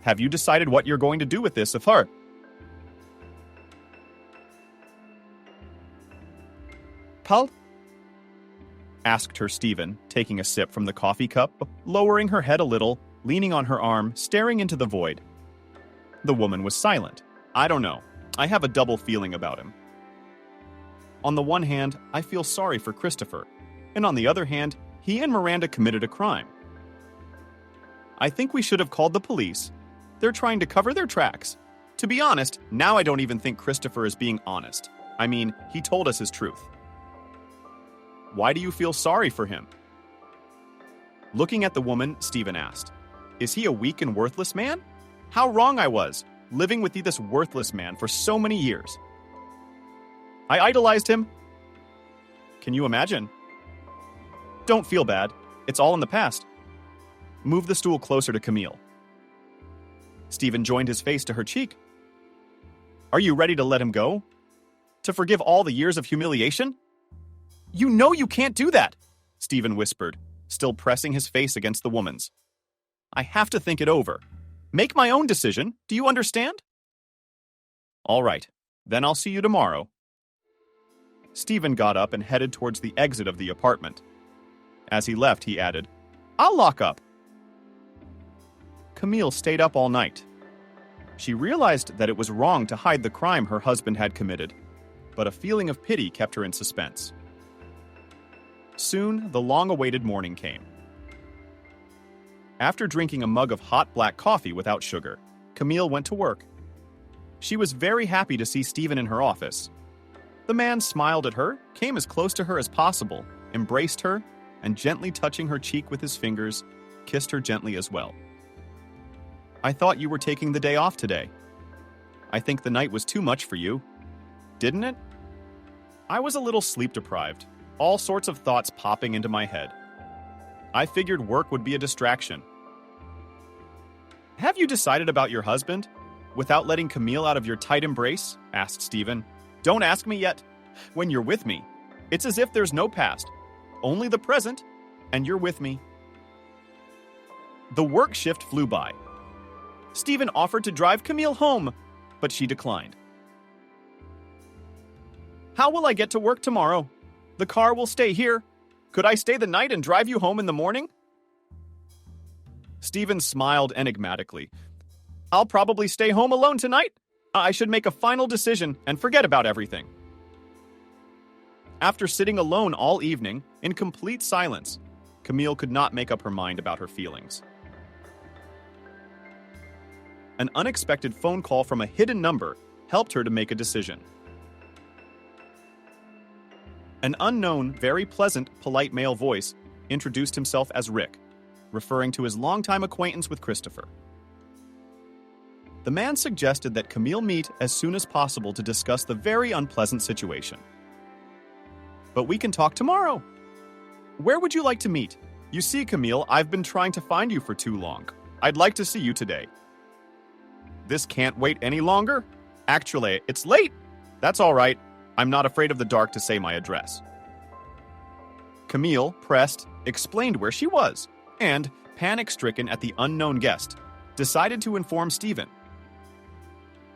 Have you decided what you're going to do with this affair? Paul? Asked her Stephen, taking a sip from the coffee cup, lowering her head a little, leaning on her arm, staring into the void. The woman was silent. I don't know. I have a double feeling about him. On the one hand, I feel sorry for Christopher, and on the other hand, he and Miranda committed a crime. I think we should have called the police. They're trying to cover their tracks. To be honest, now I don't even think Christopher is being honest. I mean, he told us his truth. Why do you feel sorry for him? Looking at the woman, Stephen asked, Is he a weak and worthless man? How wrong I was, living with this worthless man for so many years. I idolized him. Can you imagine? Don't feel bad. It's all in the past. Move the stool closer to Camille. Stephen joined his face to her cheek. Are you ready to let him go? To forgive all the years of humiliation? You know you can't do that, Stephen whispered, still pressing his face against the woman's. I have to think it over. Make my own decision. Do you understand? All right. Then I'll see you tomorrow. Stephen got up and headed towards the exit of the apartment. As he left, he added, I'll lock up. Camille stayed up all night. She realized that it was wrong to hide the crime her husband had committed, but a feeling of pity kept her in suspense. Soon, the long-awaited morning came. After drinking a mug of hot black coffee without sugar, Camille went to work. She was very happy to see Stephen in her office. The man smiled at her, came as close to her as possible, embraced her, and gently touching her cheek with his fingers, kissed her gently as well. I thought you were taking the day off today. I think the night was too much for you. Didn't it? I was a little sleep-deprived, all sorts of thoughts popping into my head. I figured work would be a distraction. Have you decided about your husband? Without letting Camille out of your tight embrace? Asked Stephen. Don't ask me yet. When you're with me, it's as if there's no past, only the present, and you're with me. The work shift flew by. Stephen offered to drive Camille home, but she declined. How will I get to work tomorrow? The car will stay here. Could I stay the night and drive you home in the morning? Stephen smiled enigmatically. I'll probably stay home alone tonight. I should make a final decision and forget about everything. After sitting alone all evening, in complete silence, Camille could not make up her mind about her feelings. An unexpected phone call from a hidden number helped her to make a decision. An unknown, very pleasant, polite male voice introduced himself as Rick, referring to his longtime acquaintance with Christopher. The man suggested that Camille meet as soon as possible to discuss the very unpleasant situation. But we can talk tomorrow. Where would you like to meet? You see, Camille, I've been trying to find you for too long. I'd like to see you today. This can't wait any longer. Actually, it's late. That's all right. I'm not afraid of the dark to say my address. Camille, pressed, explained where she was, and, panic-stricken at the unknown guest, decided to inform Stephen.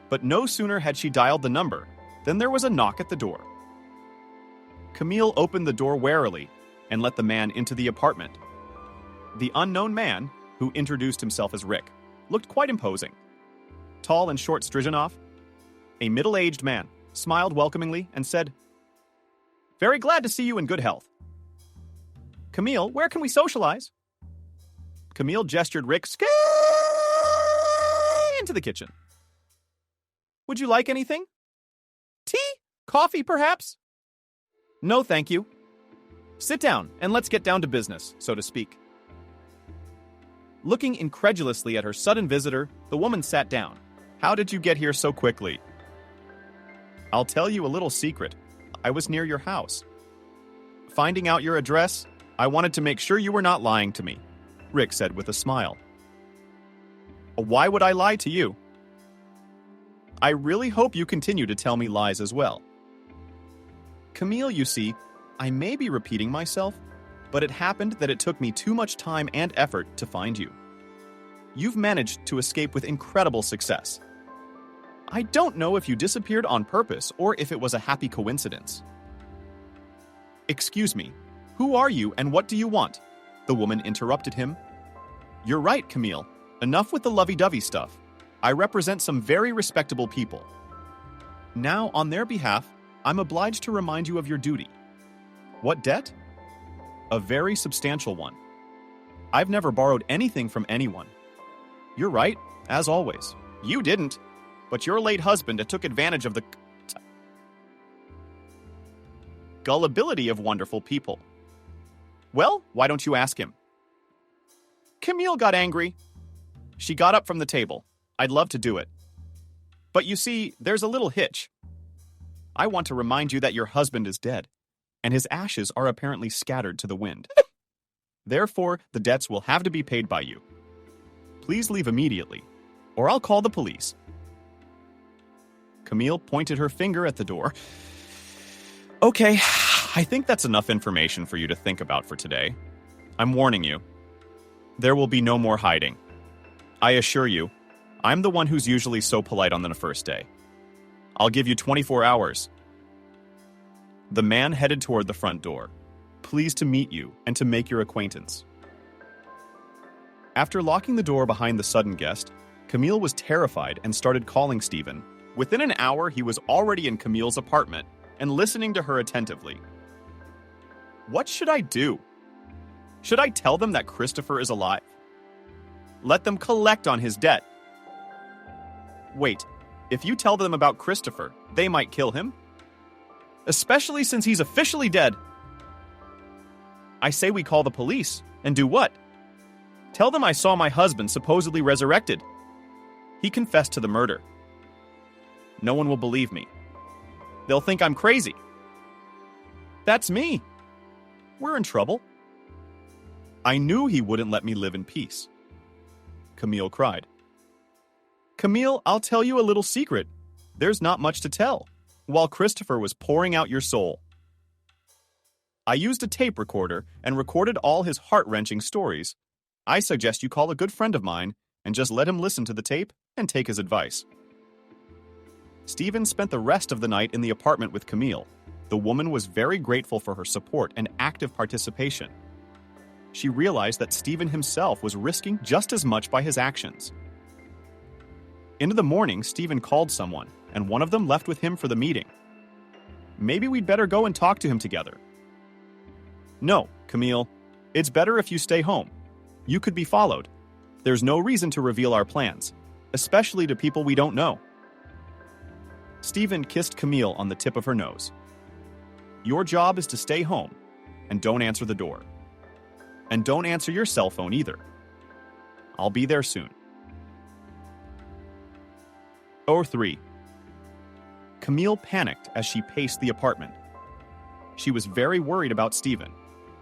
But no sooner had she dialed the number than there was a knock at the door. Camille opened the door warily and let the man into the apartment. The unknown man, who introduced himself as Rick, looked quite imposing. Tall and short Strijanov, a middle-aged man, smiled welcomingly and said, "Very glad to see you in good health. Camille, where can we socialize?" Camille gestured Rick into the kitchen. Would you like anything? Tea? Coffee, perhaps? No, thank you. Sit down and let's get down to business, so to speak. Looking incredulously at her sudden visitor, the woman sat down. How did you get here so quickly? I'll tell you a little secret. I was near your house. Finding out your address, I wanted to make sure you were not lying to me, Rick said with a smile. Why would I lie to you? I really hope you continue to tell me lies as well. Camille, you see, I may be repeating myself, but it happened that it took me too much time and effort to find you. You've managed to escape with incredible success. I don't know if you disappeared on purpose or if it was a happy coincidence. Excuse me, who are you and what do you want? The woman interrupted him. You're right, Camille. Enough with the lovey-dovey stuff. I represent some very respectable people. Now, on their behalf, I'm obliged to remind you of your duty. What debt? A very substantial one. I've never borrowed anything from anyone. You're right, as always. You didn't, but your late husband took advantage of the gullibility of wonderful people. Well, why don't you ask him? Camille got angry. She got up from the table. I'd love to do it. But you see, there's a little hitch. I want to remind you that your husband is dead, and his ashes are apparently scattered to the wind. Therefore, the debts will have to be paid by you. Please leave immediately, or I'll call the police. Camille pointed her finger at the door. Okay, I think that's enough information for you to think about for today. I'm warning you. There will be no more hiding. I assure you, I'm the one who's usually so polite on the first day. I'll give you 24 hours. The man headed toward the front door, pleased to meet you and to make your acquaintance. After locking the door behind the sudden guest, Camille was terrified and started calling Stephen. Within an hour, he was already in Camille's apartment and listening to her attentively. What should I do? Should I tell them that Christopher is alive? Let them collect on his debt. Wait, if you tell them about Christopher, they might kill him? Especially since he's officially dead. I say we call the police, and do what? Tell them I saw my husband supposedly resurrected. He confessed to the murder. No one will believe me. They'll think I'm crazy. That's me. We're in trouble. I knew he wouldn't let me live in peace. Camille cried. Camille, I'll tell you a little secret. There's not much to tell. While Christopher was pouring out your soul, I used a tape recorder and recorded all his heart-wrenching stories. I suggest you call a good friend of mine and just let him listen to the tape and take his advice. Stephen spent the rest of the night in the apartment with Camille. The woman was very grateful for her support and active participation. She realized that Stephen himself was risking just as much by his actions. Into the morning, Stephen called someone, and one of them left with him for the meeting. Maybe we'd better go and talk to him together. No, Camille, it's better if you stay home. You could be followed. There's no reason to reveal our plans, especially to people we don't know. Stephen kissed Camille on the tip of her nose. Your job is to stay home, and don't answer the door. And don't answer your cell phone either. I'll be there soon. 03. Camille panicked as she paced the apartment. She was very worried about Stephen,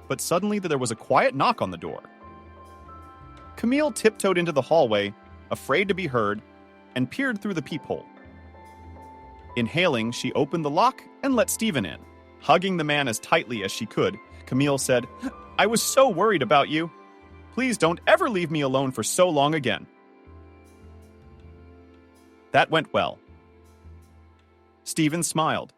but suddenly there was a quiet knock on the door. Camille tiptoed into the hallway, afraid to be heard, and peered through the peephole. Inhaling, she opened the lock and let Stephen in. Hugging the man as tightly as she could, Camille said, I was so worried about you. Please don't ever leave me alone for so long again. That went well. Stephen smiled.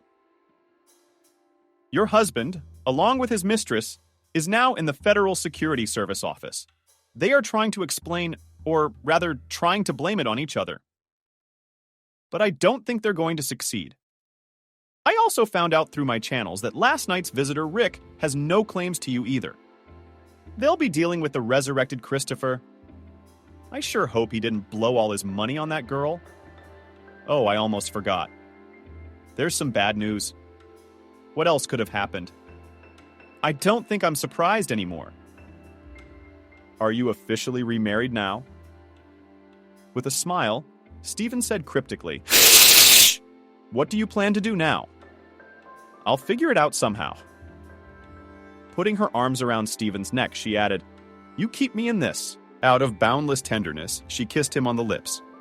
Your husband, along with his mistress, is now in the Federal Security Service office. They are trying to explain, or rather, trying to blame it on each other. But I don't think they're going to succeed. I also found out through my channels that last night's visitor, Rick, has no claims to you either. They'll be dealing with the resurrected Christopher. I sure hope he didn't blow all his money on that girl. Oh, I almost forgot. There's some bad news. What else could have happened? I don't think I'm surprised anymore. Are you officially remarried now? With a smile, Stephen said cryptically, What do you plan to do now? I'll figure it out somehow. Putting her arms around Stephen's neck, she added, You keep me in this. Out of boundless tenderness, she kissed him on the lips.